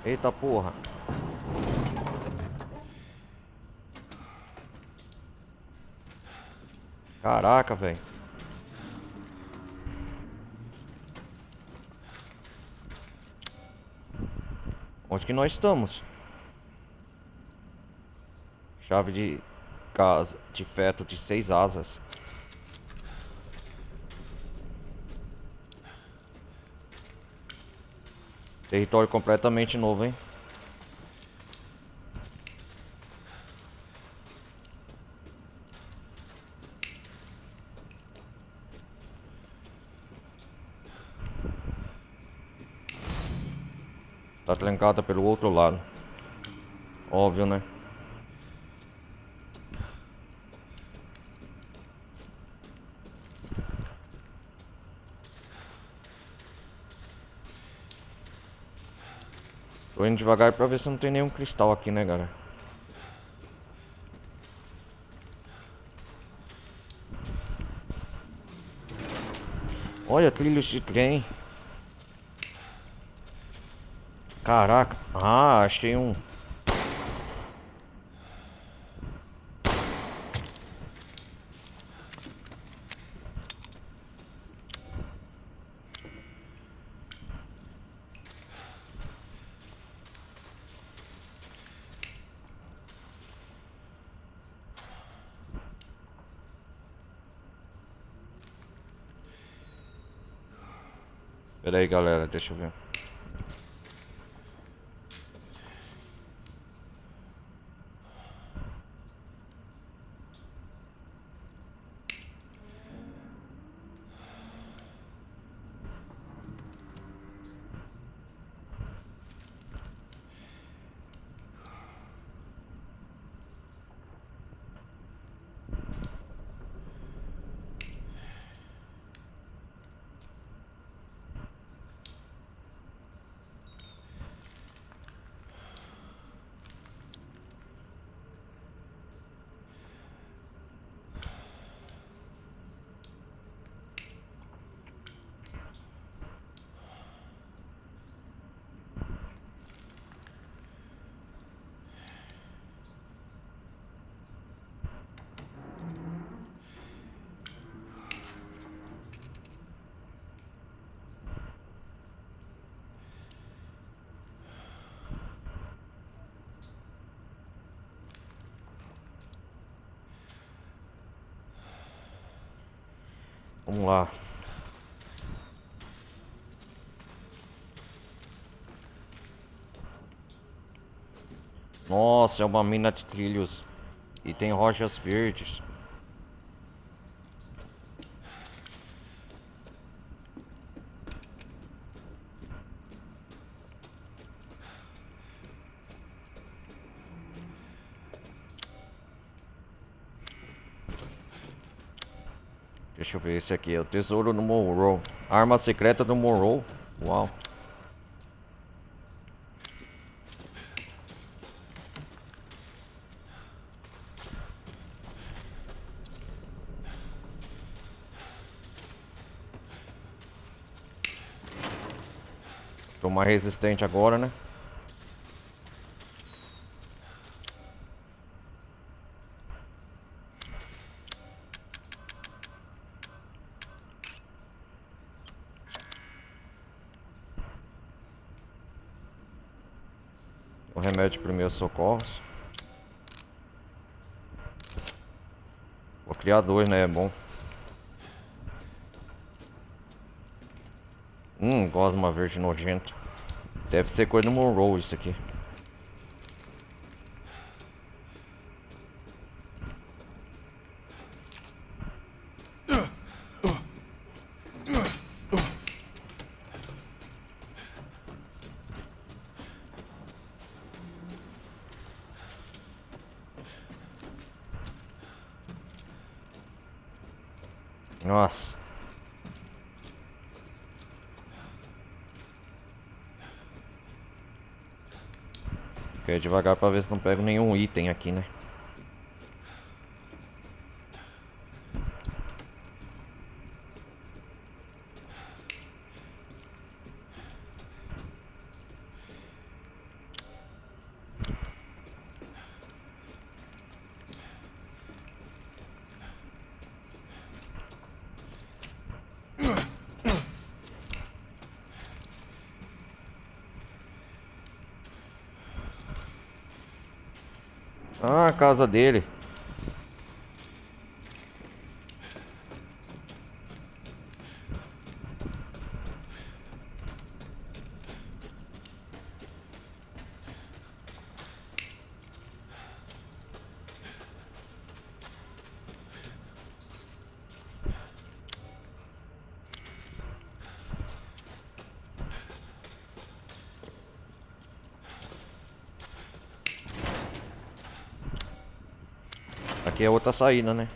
Eita porra. Caraca, velho. Onde que nós estamos? Chave de casa de feto de 6 asas. Território completamente novo, hein? Tá trancada pelo outro lado. Óbvio, né? Tô indo devagar pra ver se não tem nenhum cristal aqui, né, galera? Olha, trilhos de trem. Caraca. Ah, achei um. Pera aí, galera, deixa eu ver. Vamos lá. Nossa, é uma mina de trilhos. E tem rochas verdes. Deixa eu ver, esse aqui é o tesouro do Monroe. Arma secreta do Monroe. Uau. Tô mais resistente agora, né? O remédio de primeiros socorros. Vou criar dois, né? É bom. Gosma verde nojento. Deve ser coisa do Monroe isso aqui. Nossa. Fiquei devagar pra ver se não pego nenhum item aqui, né? Ah, a casa dele. Aqui é outra saída, né?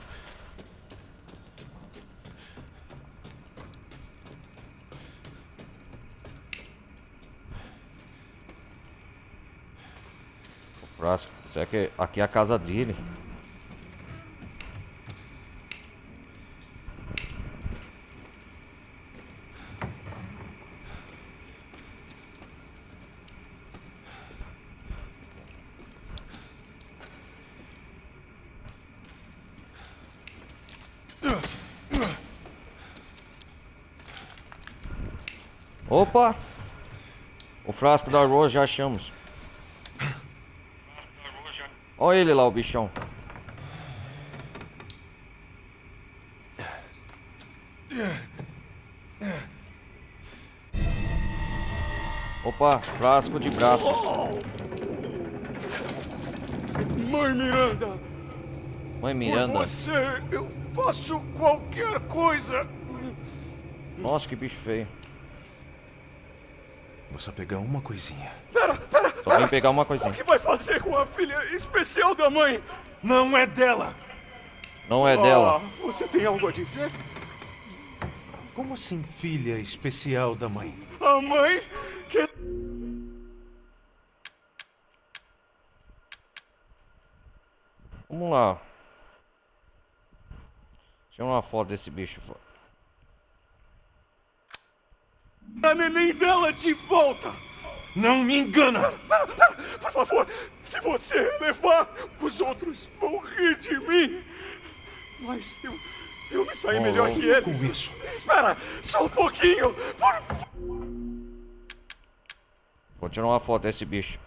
O frasco. Será que aqui é a casa dele? Opa! O frasco da Rose já achamos. Olha ele lá, o bichão. Opa, frasco de braço. Mãe Miranda, Mãe por Miranda. você eu faço qualquer coisa. Nossa, que bicho feio. Vou só pegar uma coisinha. Pera, Só vim pegar uma o coisinha. que vai fazer com a filha especial da mãe? Não é dela! Não é dela. Você tem algo a dizer? Como assim, filha especial da mãe? A mãe que... Vamos lá. Deixa eu uma foto desse bicho. A neném dela de volta! Não me engana! Por favor, se você levar, os outros vão rir de mim. Mas eu me saí melhor que eles. Com isso. Espera, só um pouquinho. Vou tirar uma foto desse bicho.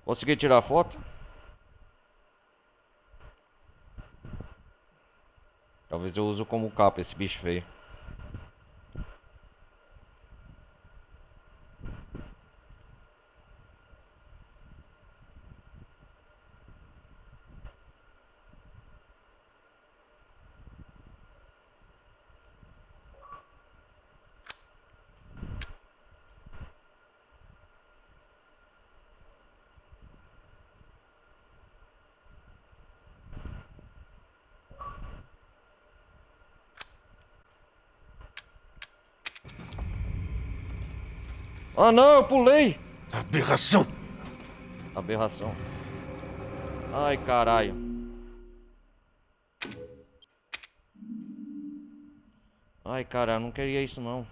Consegui tirar foto? Talvez eu use como capa esse bicho feio. Ah não, eu pulei! Aberração! Aberração. Ai, caralho. Ai, cara, eu não queria isso não.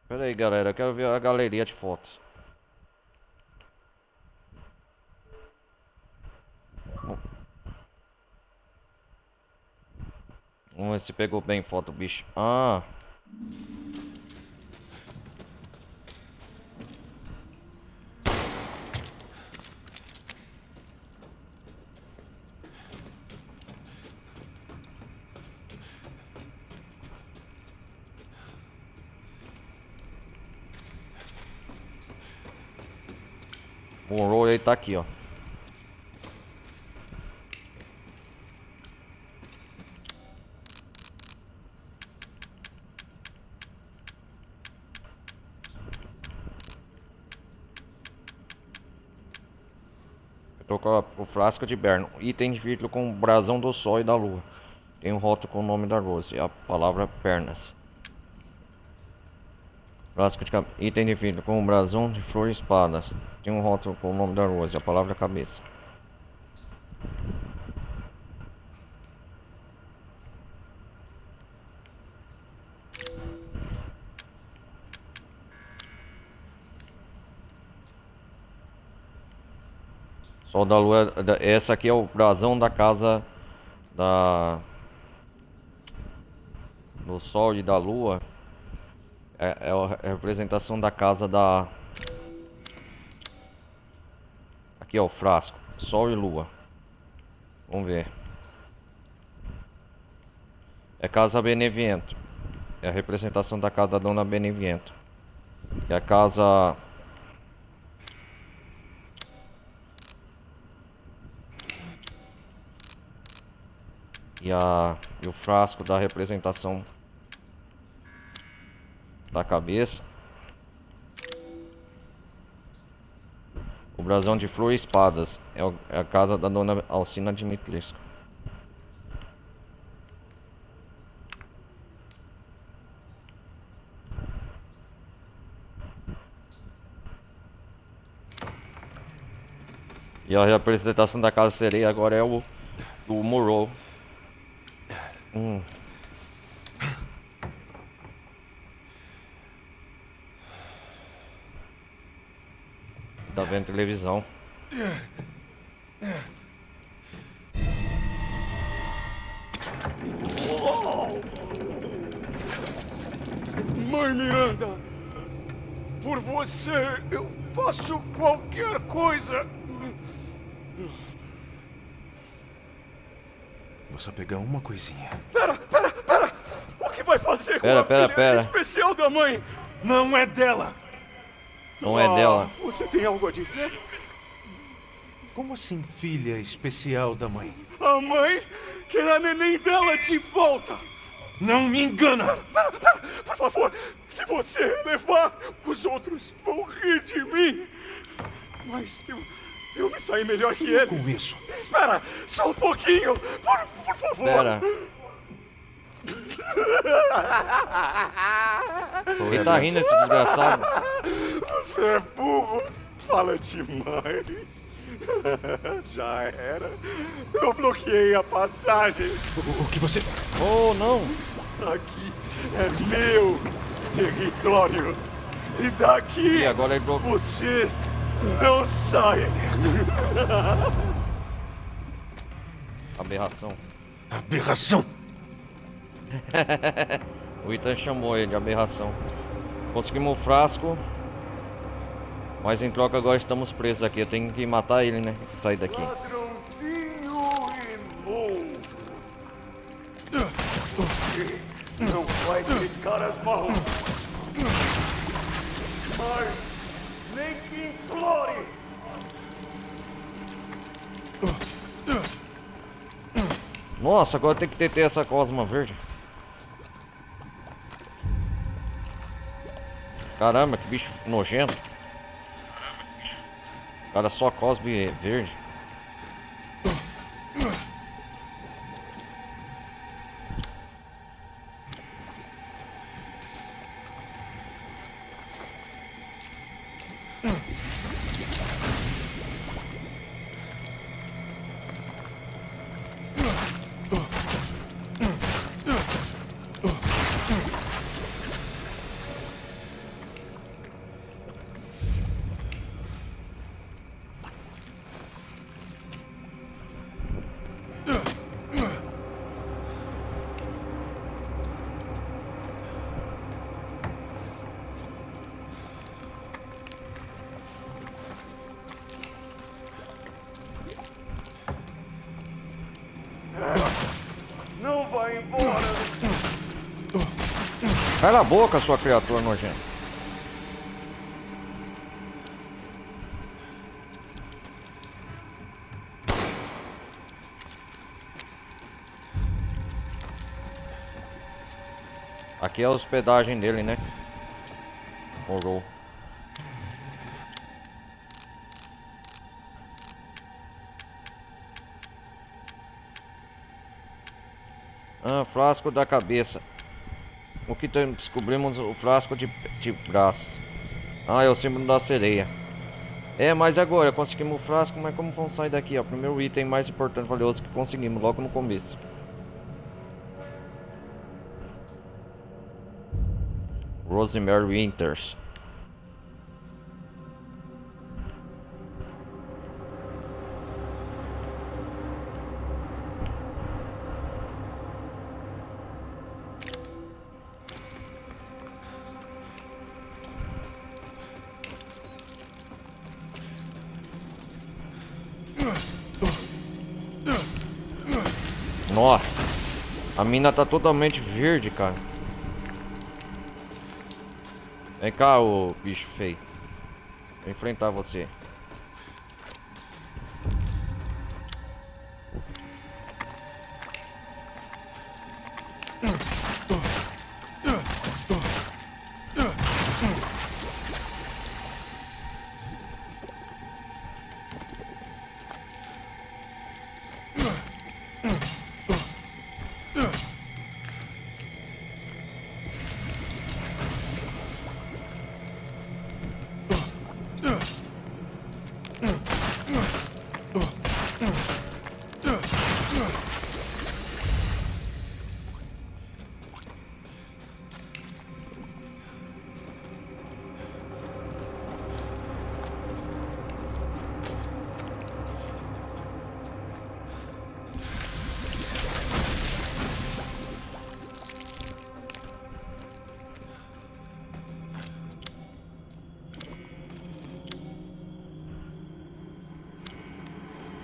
Pera aí, galera, eu quero ver a galeria de fotos. Vamos ver se pegou bem foto, bicho. Ah. O roll aí tá aqui, ó. Eu tô com o frasco de Berno. Item de vidro com brasão do sol e da lua. Tem um rótulo com o nome da Rose e a palavra pernas. Frasco de item de vidro com brasão de flor e espadas. Tem um rótulo com o nome da Rose e a palavra cabeça. Sol da lua. Essa aqui é o brasão da casa do sol e da lua. É a representação da casa da. Aqui é o frasco. Sol e lua. Vamos ver. É casa Beneviento. É a representação da casa da Dona Beneviento. É a casa. E o frasco da representação da cabeça. O brasão de flor e espadas é a casa da Dona Alcina Dimitrescu. E a representação da casa sereia agora é o do Morrow. Tá vendo televisão. Mãe Miranda, por você eu faço qualquer coisa. Vou só pegar uma coisinha. Pera! O que vai fazer com Pera, a pera, filha pera. especial da mãe? Não é dela! Não é dela. Você tem algo a dizer? Como assim, filha especial da mãe? A mãe quer a neném dela de volta. Não me engana! Por favor, se você levar, os outros vão rir de mim. Mas eu me saí melhor que eles. Com isso. Espera, só um pouquinho. Por favor. Pera. Ele tá rindo, esse desgraçado. Você é burro. Fala demais. Já era. Eu bloqueei a passagem. O que você... Oh, não. Aqui é meu território. E daqui E agora ele bloqueou. você não sai. Aberração. Aberração! O Ethan chamou ele de aberração. Conseguimos o frasco. Mas em troca agora estamos presos aqui. Eu tenho que matar ele, né? Sair daqui. Ladrãozinho imundo. Você não vai ficar as mãos. Mas nem que implore. Nossa, agora tem que deter essa cosma verde. Caramba, que bicho nojento. Cara, só cosme verde. Não vai embora. Cala a boca, sua criatura nojenta. Aqui é a hospedagem dele, né? Morou. Ah, frasco da cabeça. O que descobrimos? O frasco de braços. Ah, é o símbolo da sereia. É, mas agora conseguimos o frasco, mas como vamos sair daqui? Ó, o primeiro item mais importante e valioso que conseguimos logo no começo. Rosemary Winters. Nossa, a mina tá totalmente verde, cara. Vem cá, ô bicho feio. Vou enfrentar você.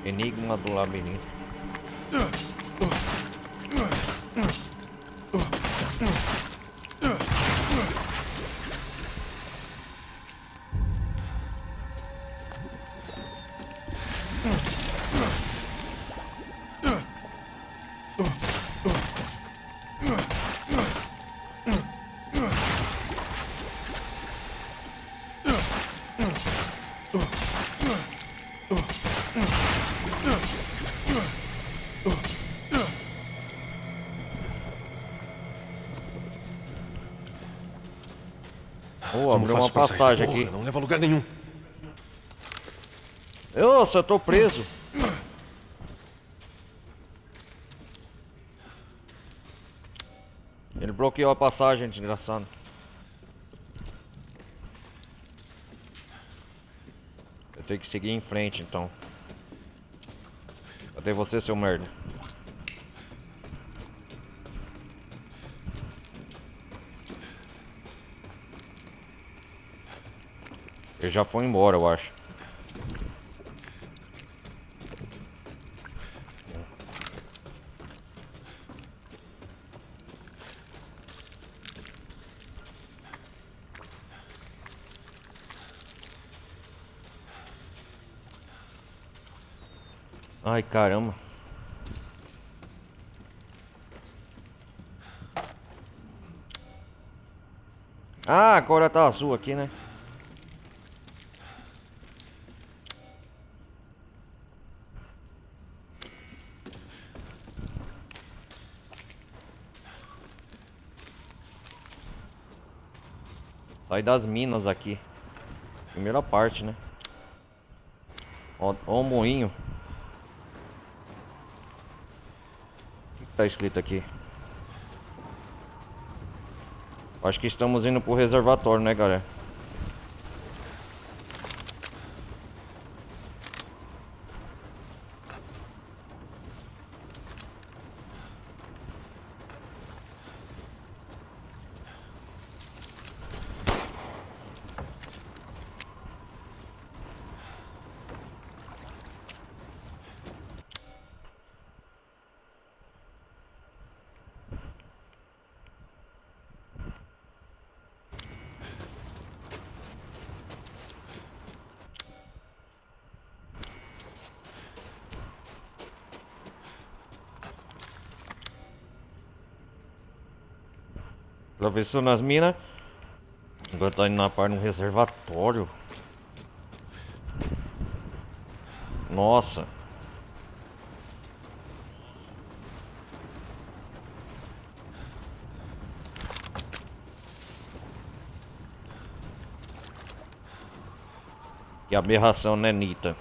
Enigma do labirinto. Oh, Como abriu uma faço pra sair? passagem Porra, aqui. não leva a lugar nenhum. Nossa, eu tô preso. Ele bloqueou a passagem, desgraçado. Eu tenho que seguir em frente então. Cadê você, seu merda? Ele já foi embora, eu acho. Ai, caramba. Ah, agora tá azul aqui, né? Sai das minas aqui. Primeira parte, né? Ó, ó o moinho. O que tá escrito aqui? Acho que estamos indo pro reservatório, né, galera? Atravessou nas minas. Agora tá indo na parte de um reservatório. Nossa. Que aberração, né, Nita?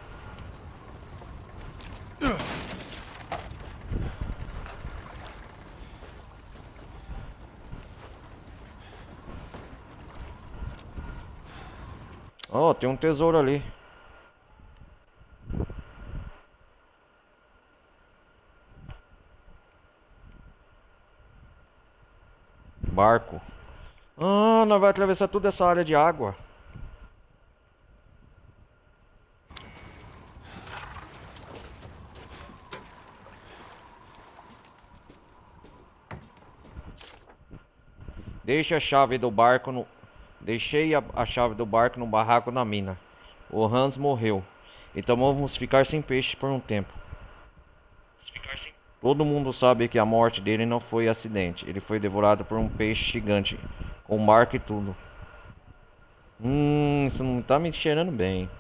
Oh, tem um tesouro ali. Barco. Ah, nós vamos atravessar toda essa área de água. Deixa a chave do barco no... Deixei a chave do barco no barraco na mina. O Hans morreu. Então vamos ficar sem peixe por um tempo. Todo mundo sabe que a morte dele não foi acidente. Ele foi devorado por um peixe gigante. Com marca e tudo. Isso não tá me cheirando bem.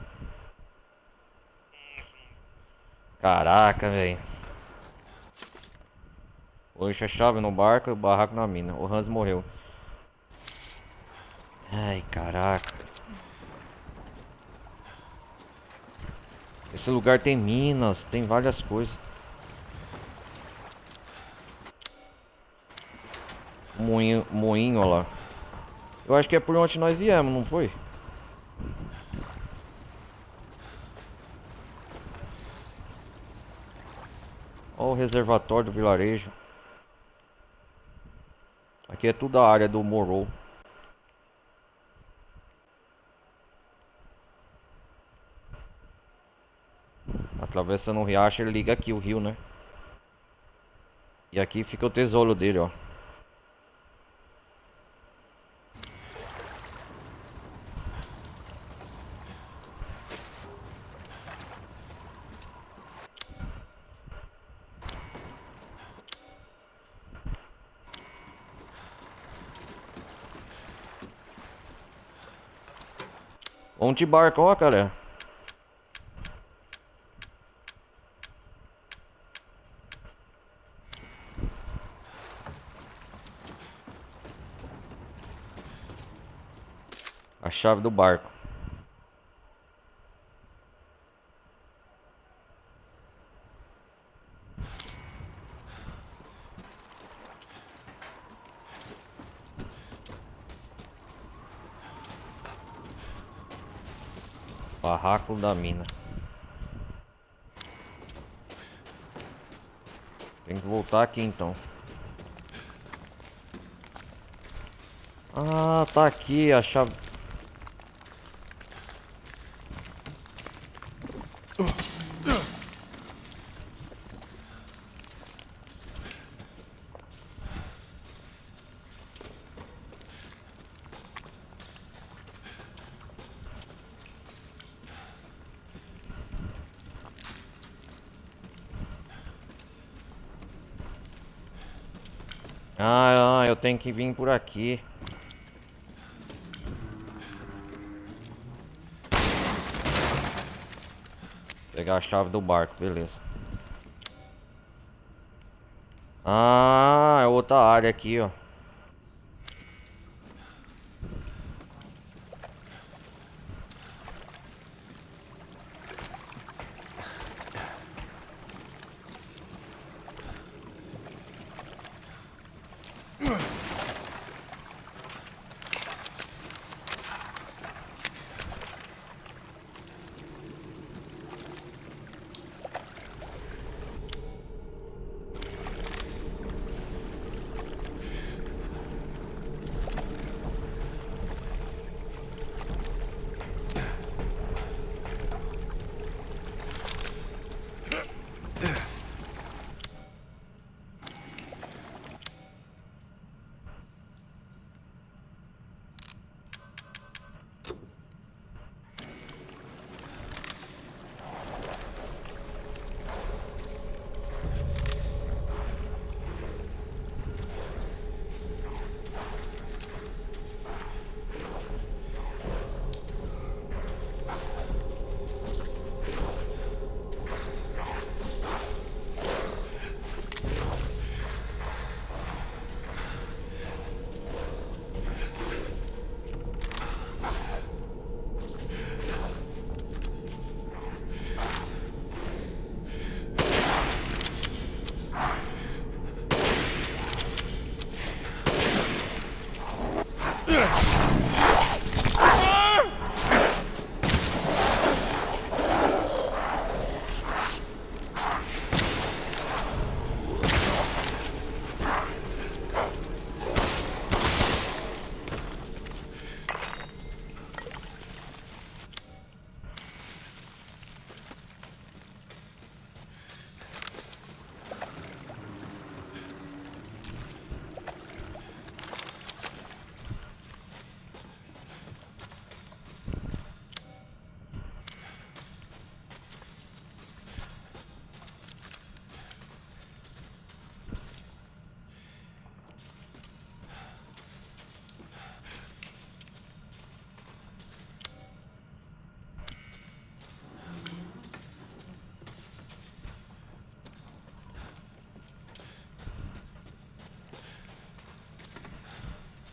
Caraca, velho. Deixa a chave no barco e o barraco na mina. O Hans morreu. Ai, caraca. Esse lugar tem minas, tem várias coisas. Moinho, ó lá. Eu acho que é por onde nós viemos, não foi? Ó o reservatório do vilarejo. Aqui é tudo a área do Morrow. Atravessando o riacho, ele liga aqui o rio, né? E aqui fica o tesouro dele, ó. Vamos de barco, ó, cara. A chave do barco. Barraco da mina. Tem que voltar aqui então. Ah, tá aqui a chave. Ah, eu tenho que vir por aqui. Pegar a chave do barco, beleza. Ah, é outra área aqui, ó.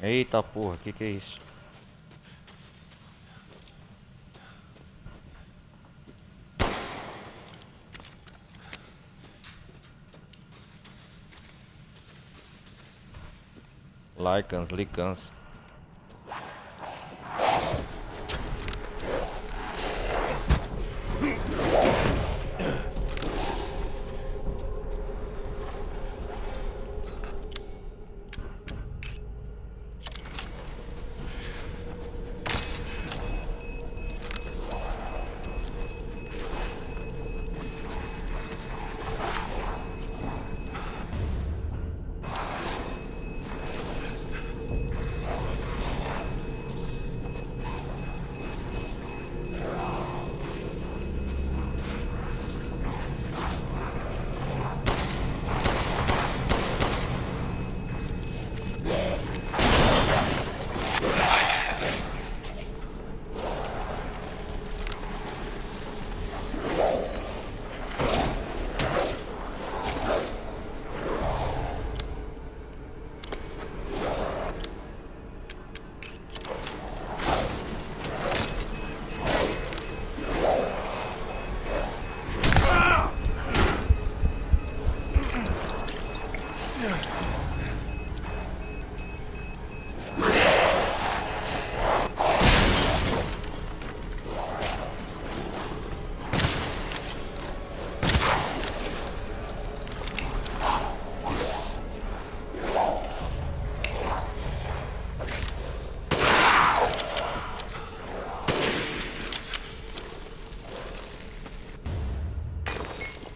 Eita porra, que é isso? Lycans.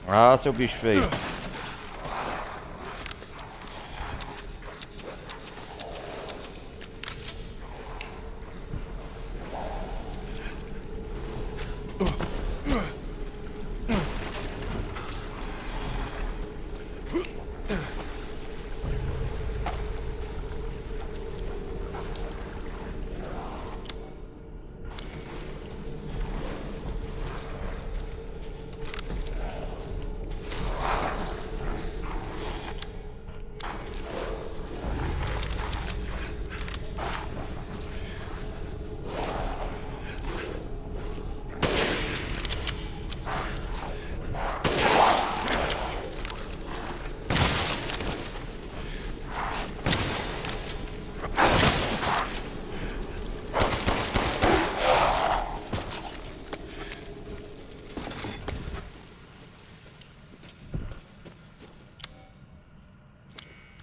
Ah, seu bicho feio.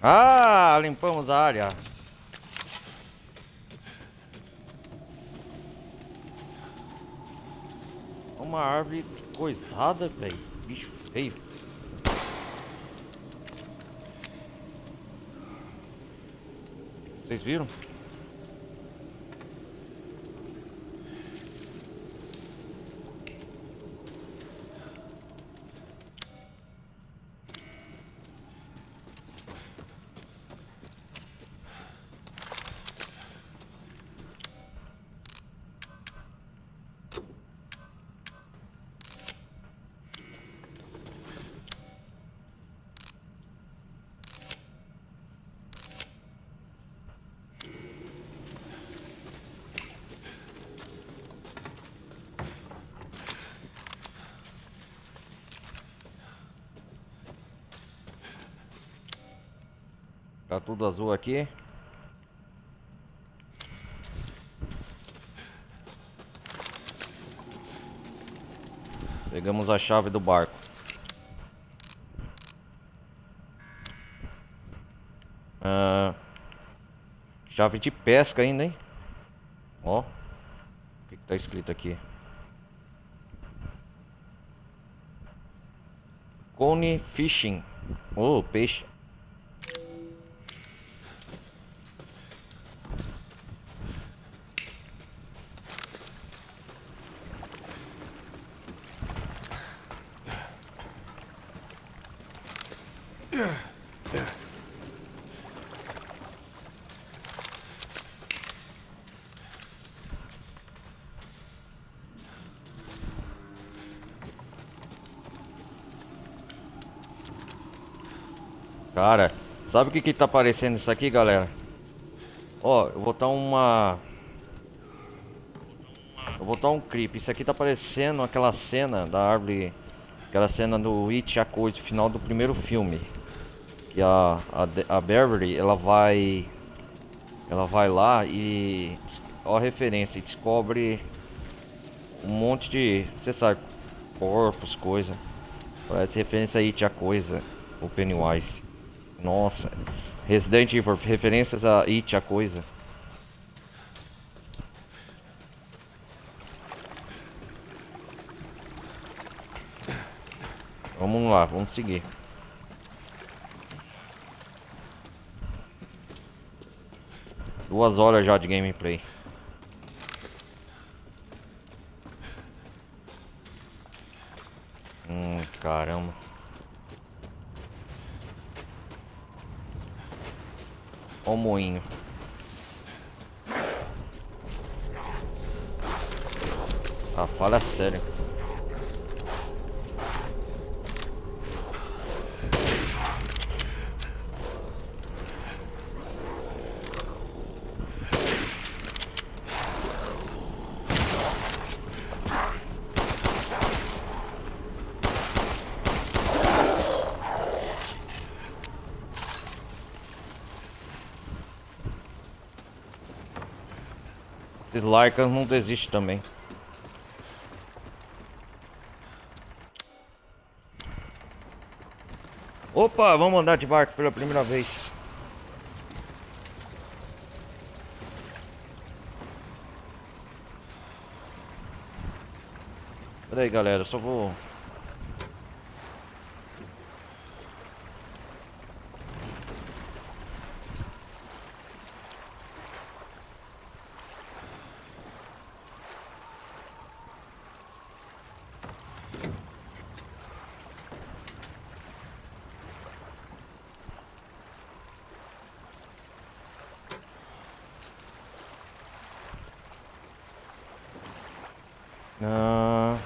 Ah, limpamos a área. Uma árvore coisada, velho. Bicho feio. Vocês viram? Tá tudo azul aqui. Pegamos a chave do barco. Chave de pesca ainda, hein? Ó. O que tá escrito aqui? Cone Fishing. Oh, peixe. Cara, sabe o que que tá aparecendo isso aqui, galera? Ó, eu vou botar uma... Eu vou botar um clipe. Isso aqui tá parecendo aquela cena da árvore... Aquela cena do It, a Coisa, final do primeiro filme. Que a Beverly, ela vai lá e... Ó a referência, e descobre um monte de... Você sabe, corpos, coisa. Parece referência a It, a Coisa, o Pennywise. Nossa, Resident Evil, referências a It, a Coisa. Vamos lá, vamos seguir. Duas horas já de gameplay. Caramba. Ó o moinho. Ah, fala sério. Esses Lycans não desistem também. Opa, vamos andar de barco pela primeira vez. Pera aí, galera, só vou... Ah,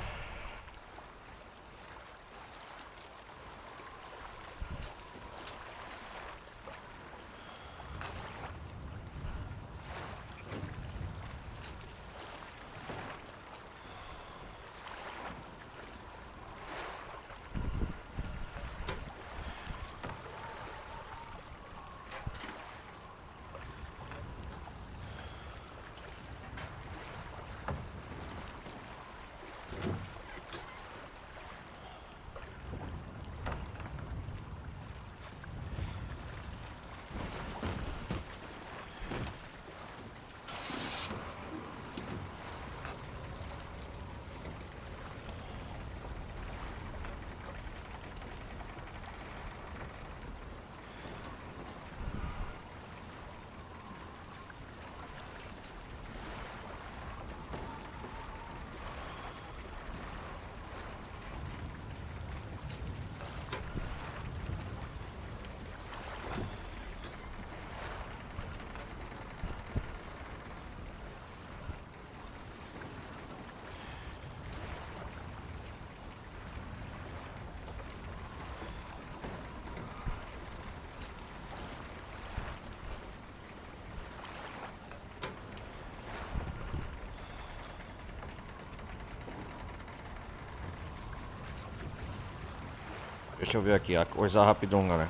deixa eu ver aqui, a coisa rapidão, galera.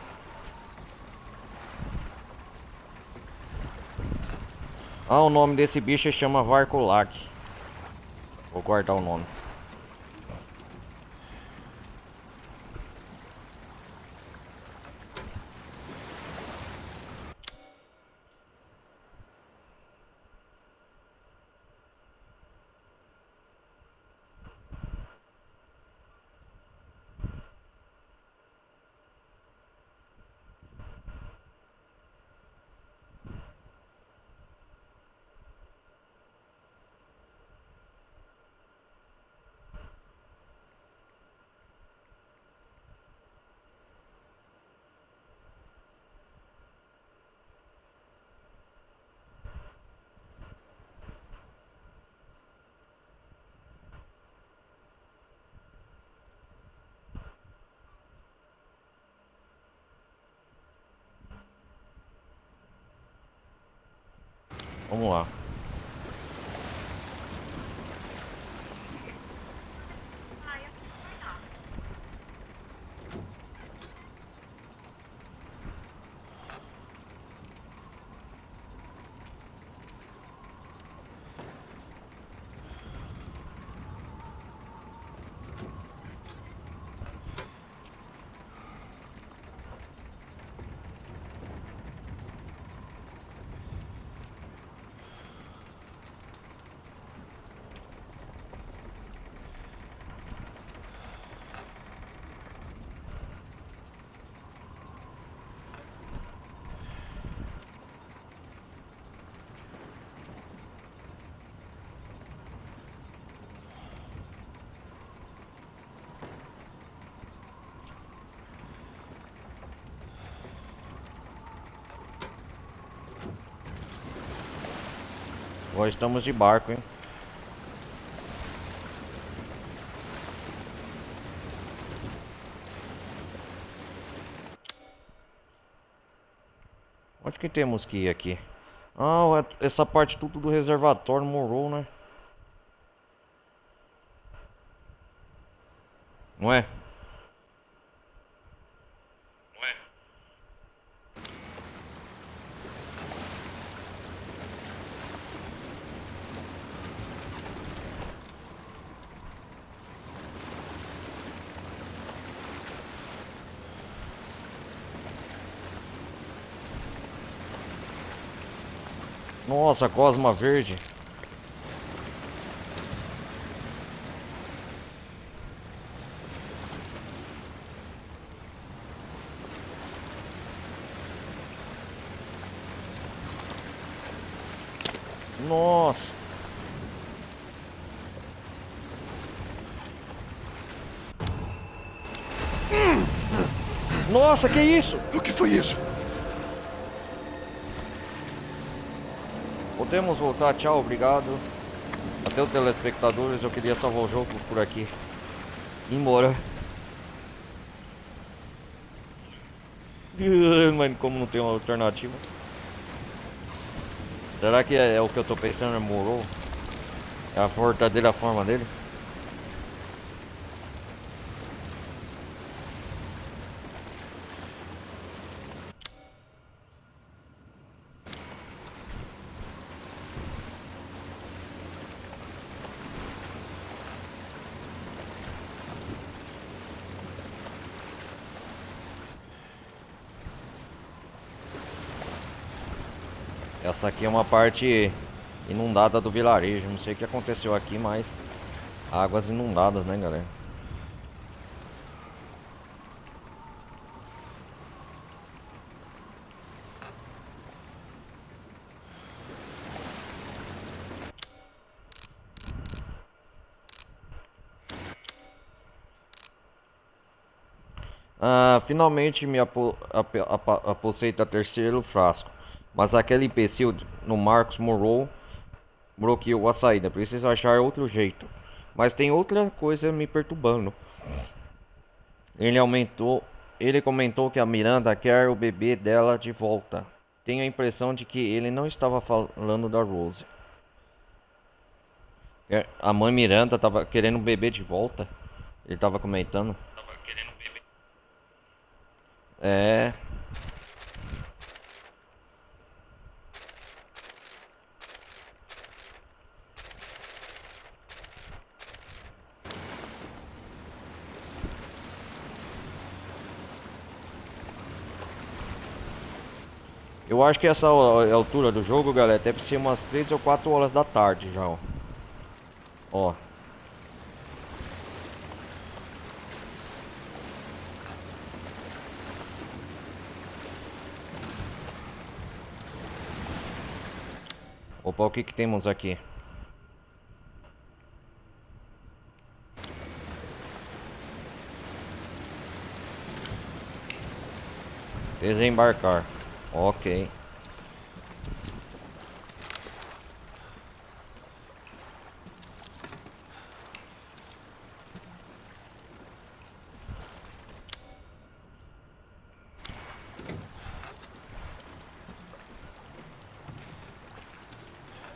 Ah, o nome desse bicho chama Varcolac. Vou guardar o nome. Vamos lá. Nós estamos de barco, hein? Onde que temos que ir aqui? Ah, essa parte tudo do reservatório morou, né? Não é? Nossa, gosma verde. Nossa. Nossa, que isso? O que foi isso? Podemos voltar, tchau, obrigado. Até Adeus, telespectadores. Eu queria salvar o jogo por aqui. Ir embora. Mas como não tem uma alternativa. Será que é o que eu tô pensando? É Morrow? É a verdadeira forma dele? Essa aqui é uma parte inundada do vilarejo. Não sei o que aconteceu aqui, mas águas inundadas, né, galera? Finalmente me apossei do terceiro frasco. Mas aquele imbecil no Marcos Morrow bloqueou a saída. Preciso achar outro jeito. Mas tem outra coisa me perturbando. Ele comentou que a Miranda quer o bebê dela de volta. Tenho a impressão de que ele não estava falando da Rose. A mãe Miranda estava querendo o bebê de volta. Ele estava comentando. É. Eu acho que essa altura do jogo, galera, deve ser umas 3 ou 4 horas da tarde já, ó. Ó. Opa, o que que temos aqui? Desembarcar. Ok.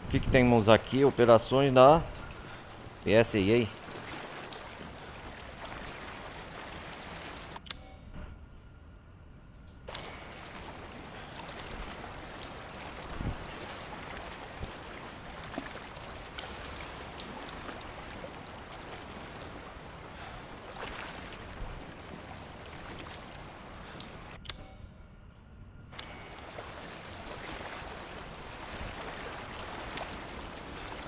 O que que temos aqui? Operações da PSA.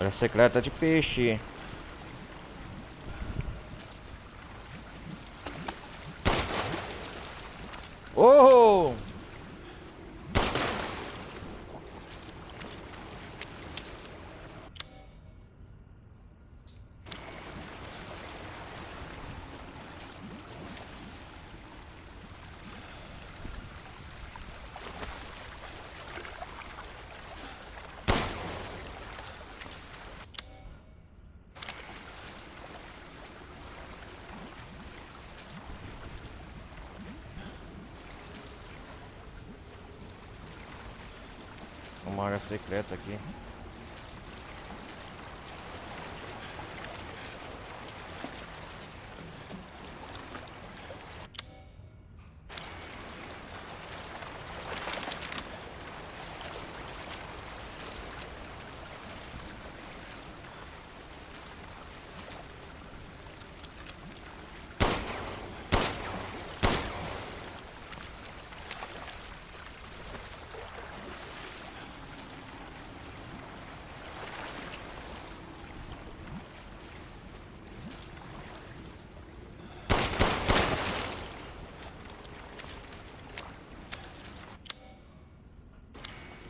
Área secreta de peixe. Oh! Uma área secreta aqui.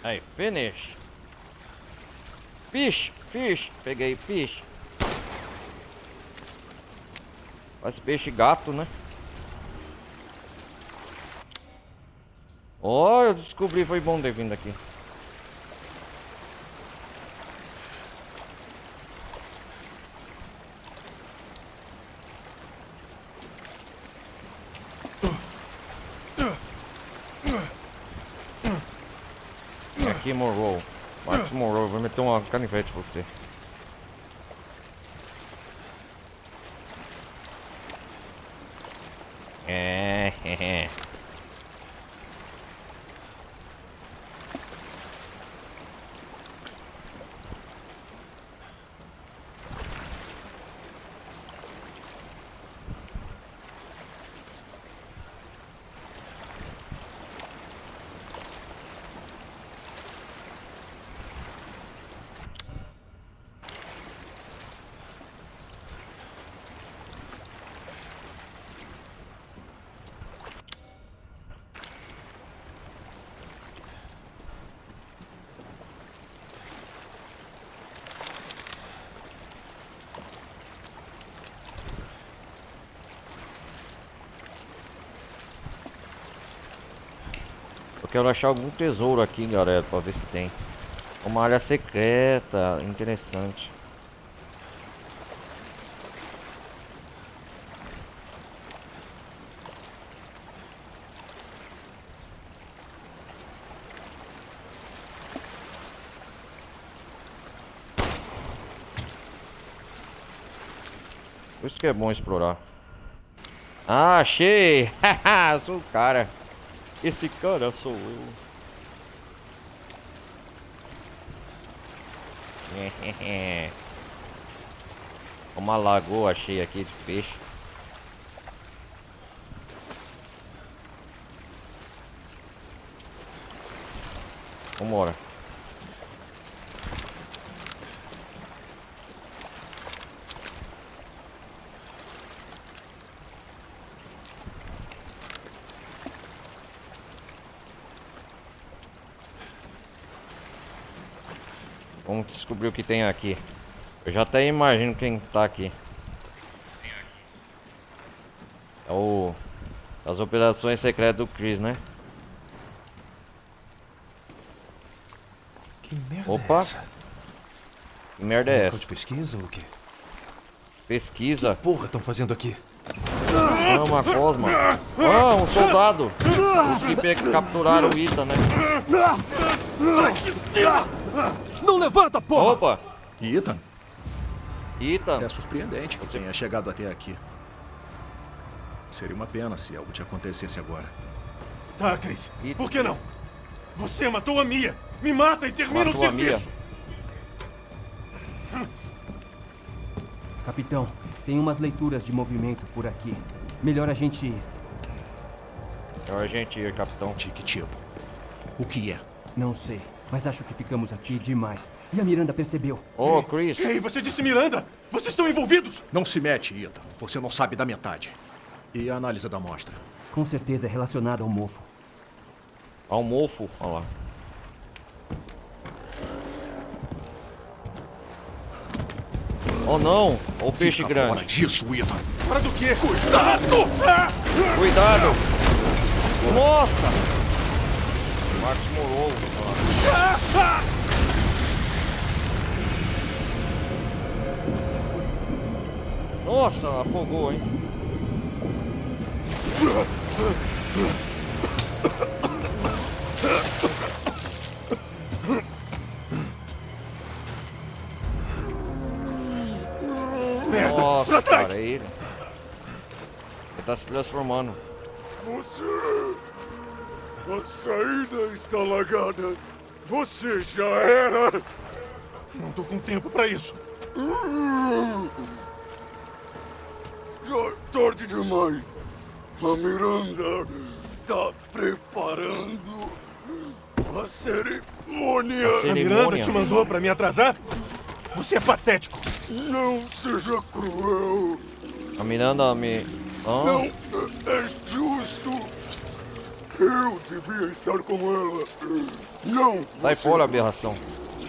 Aí, finish. Fish, fish. Peguei fish. Parece peixe gato, né? Ó, eu descobri, foi bom ter vindo aqui. aqui, Monroe. Max Monroe, vou meter uma canivete pra você. É. Eu quero achar algum tesouro aqui, galera, pra ver se tem. Uma área secreta, interessante. Por isso que é bom explorar. Ah, achei! Haha, sou o cara. Esse cara sou eu. Uma lagoa achei aqui de peixe. Vambora. Vamos descobrir o que tem aqui. Eu já até imagino quem tá aqui. É o... as operações secretas do Chris, né? Que merda Opa. é essa? Que merda é Local essa? de pesquisa ou o quê? Pesquisa. Porra, estão fazendo aqui? Ah, uma Cosma. Ah, um soldado. Os que capturaram o Ita, né? Não levanta, porra! Opa! Ethan, Ita. é surpreendente que tenha chegado até aqui. Seria uma pena se algo te acontecesse agora. Tá, Chris. E- Por que não? Você matou a Mia. Me mata e termina Matou o a Mia. serviço. Capitão, tem umas leituras de movimento por aqui. Melhor a gente ir. É o gente ir, capitão. De que tipo? O que é? Não sei, mas acho que ficamos aqui demais. E a Miranda percebeu. Ô, Chris. Ei, você disse Miranda? Vocês estão envolvidos? Não se mete, Ethan. Você não sabe da metade. E a análise da amostra? Com certeza é relacionado ao mofo. Ao mofo. Olha lá. Oh não! Ó o peixe Fica grande. fora disso, Ethan. Para do quê? Cuidado! Cuidado! Nossa! Max Morou. Nossa, afogou, hein? Merda! Nossa, Pra trás! cara, é ele. Ele tá se transformando. Você... A saída está lagada. Você já era. Não tô com tempo pra isso. Já tarde demais. A Miranda tá preparando a cerimônia. A A Miranda cerimônia? te mandou pra me atrasar? Você é patético. Não seja cruel. A Miranda me... Ah, Não é justo. Eu devia estar com ela. Não. sai você- fora, aberração.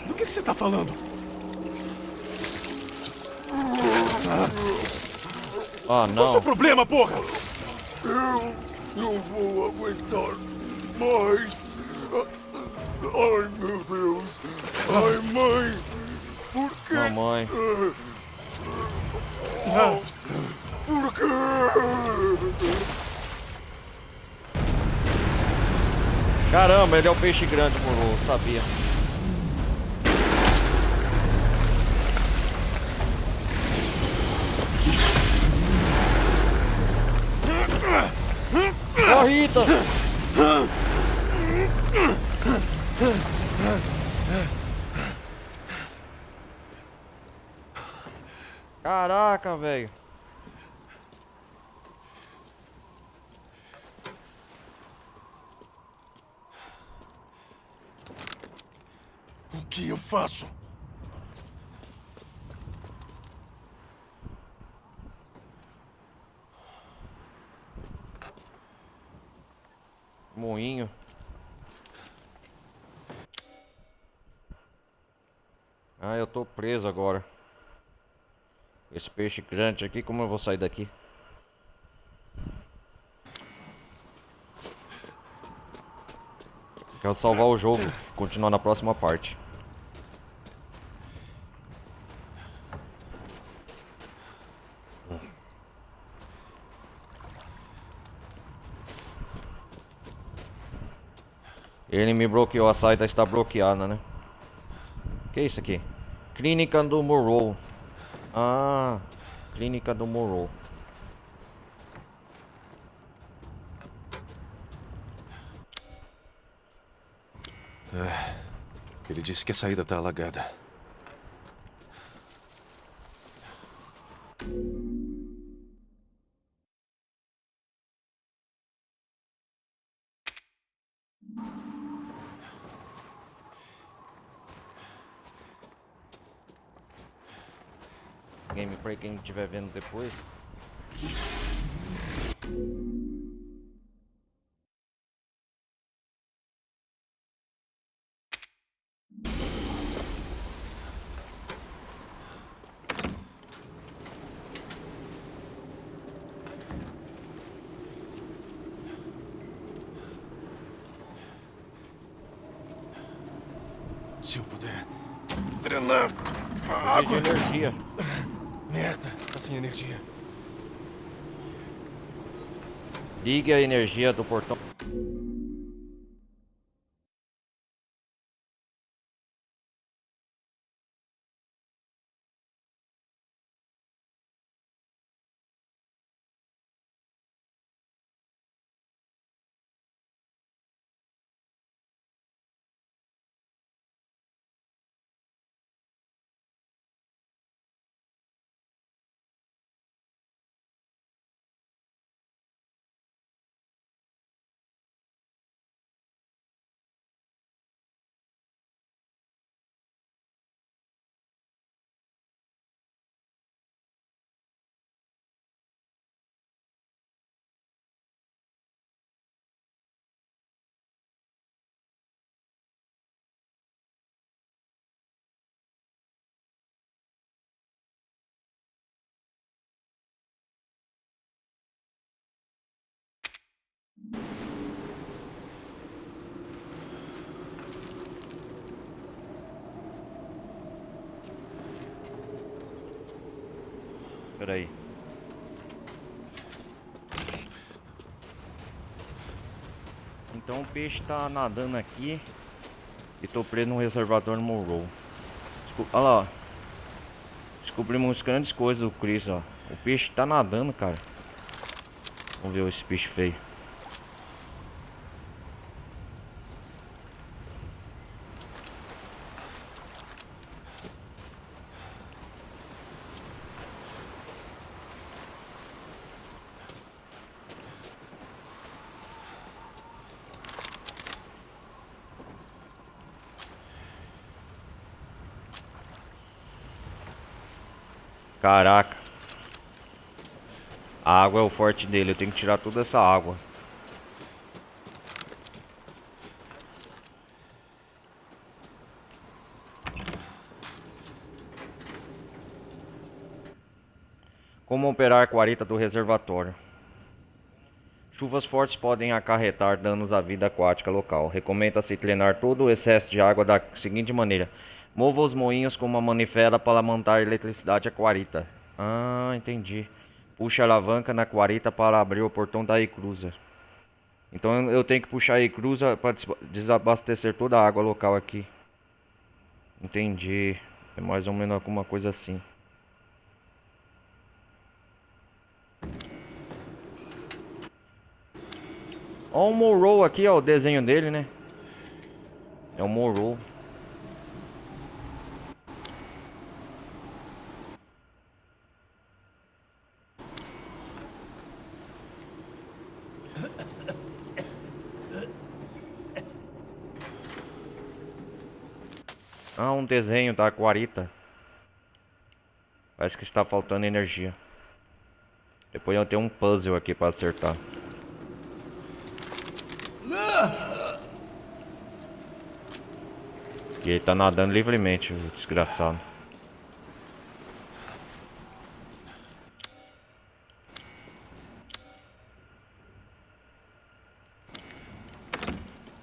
Do que você tá falando? Ah, Qual é o não. seu problema, porra? Eu não vou aguentar mais. Ai, meu Deus. Ai, mãe. Por que? Mamãe. Por quê? Caramba, ele é o peixe grande, Morou, sabia. Ó, Rita! Caraca, velho. O que eu faço? Moinho. Ah, eu tô preso agora. Esse peixe grande aqui, como eu vou sair daqui? Quero salvar o jogo, continuar na próxima parte. Ele me bloqueou, a saída está bloqueada, né? Que é isso aqui? Clínica do Morrow. Ah, Clínica do Morrow. Ele disse que a saída tá alagada. Gameplay, quem estiver vendo depois. Se eu puder drenar a Água. água. Energia. Merda, tá sem energia. Ligue a energia do portão. Peraí. Então o peixe tá nadando aqui. E tô preso no reservatório Morrow. Olha lá, ó. Descobrimos grandes coisas do Chris, ó. O peixe tá nadando, cara. Vamos ver esse peixe feio. Caraca. A água é o forte dele, eu tenho que tirar toda essa água. Como operar a guarita do reservatório? Chuvas fortes podem acarretar danos à vida aquática local. Recomenda-se drenar todo o excesso de água da seguinte maneira. Mova os moinhos com uma manivela para mandar eletricidade à guarita. Ah, entendi. Puxa a alavanca na guarita para abrir o portão da reclusa. Então eu tenho que puxar a cruza para desabastecer toda a água local aqui. Entendi. É mais ou menos alguma coisa assim. Ó o Morrow aqui, ó, o desenho dele, né? É o Morrow. Ah, um desenho da Guarita. Parece que está faltando energia. Depois eu tenho um puzzle aqui para acertar. E ele tá nadando livremente, o desgraçado.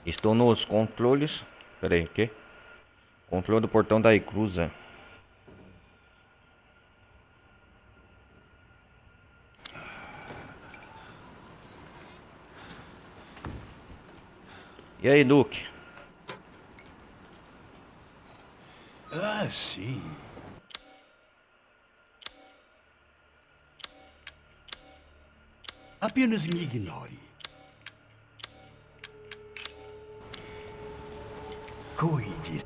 Estou nos controles. Pera aí, o quê? Controle do portão da Icruza. E aí, Duque? Ah, sim. Apenas me ignore. Cuide.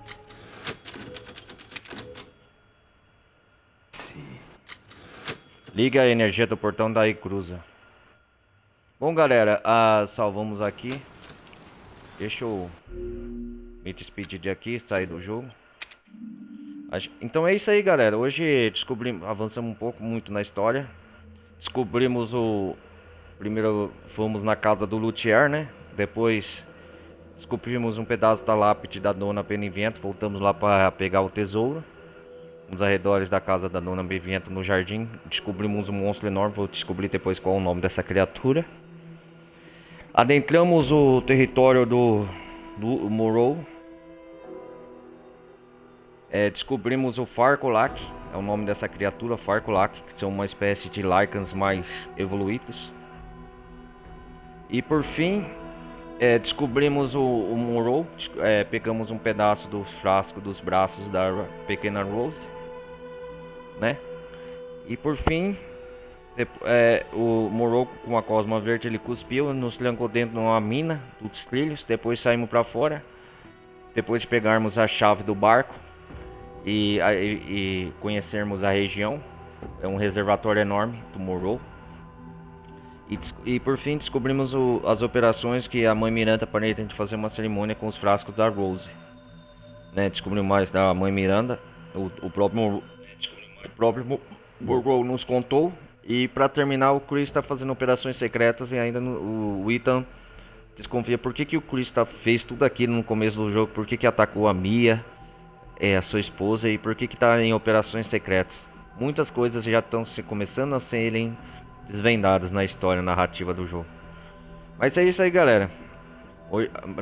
Liga a energia do portão da Icruza. Bom, galera, salvamos aqui. Deixa eu me despedir de aqui, sair do jogo. Então é isso aí, galera. Hoje avançamos um pouco muito na história. Descobrimos primeiro fomos na casa do Luthier, né? Depois descobrimos um pedaço da lápide da Dona Benevento. Voltamos lá para pegar o tesouro. Nos arredores da casa da Dona Benevento, no jardim. Descobrimos um monstro enorme. Vou descobrir depois qual é o nome dessa criatura. Adentramos o território do Morrow. Descobrimos o Farkolak, é o nome dessa criatura, Farkolak, que são uma espécie de Lycans mais evoluídos. E por fim, descobrimos o Morrow, pegamos um pedaço do frasco dos braços da pequena Rose, né? E por fim, o Morrow com a Cosma Verde, ele cuspiu, nos trancou dentro de uma mina dos trilhos, depois saímos para fora, depois de pegarmos a chave do barco. E conhecermos a região. É um reservatório enorme do Morrow. E por fim descobrimos as operações que a Mãe Miranda pretende fazer uma cerimônia com os frascos da Rose, né? Descobrimos mais da Mãe Miranda. O próprio Morrow nos contou. E para terminar, o Chris está fazendo operações secretas. E ainda o Ethan desconfia por que o Chris fez tudo aquilo no começo do jogo. Por que atacou a Mia, a sua esposa, e por que está em operações secretas. Muitas coisas já estão começando a serem desvendadas na história narrativa do jogo. Mas é isso aí, galera.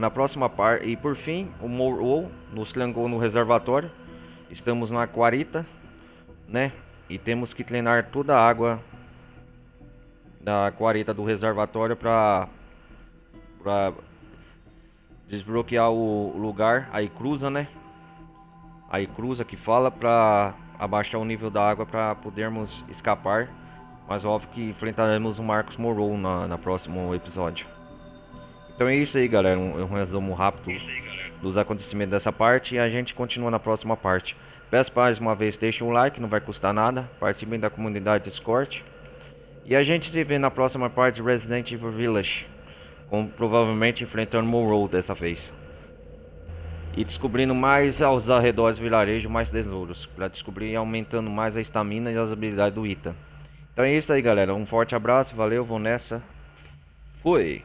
Na próxima parte, e por fim, o Morrow nos trancou no reservatório. Estamos na Guarita, né? E temos que treinar toda a água da Guarita do reservatório para desbloquear o lugar, a Icruza, né? A Icruza que fala para abaixar o nível da água para podermos escapar. Mas óbvio que enfrentaremos o Marcus Morrow no próximo episódio. Então é isso aí, galera, um resumo rápido dos acontecimentos dessa parte. E a gente continua na próxima parte. Peço mais uma vez, deixem um like, não vai custar nada. Participem da comunidade Discord. E a gente se vê na próxima parte de Resident Evil Village, provavelmente enfrentando Morrow dessa vez. E descobrindo mais aos arredores do vilarejo, mais tesouros, para descobrir e aumentando mais a estamina e as habilidades do Ethan. Então é isso aí, galera, um forte abraço, valeu, vou nessa, fui!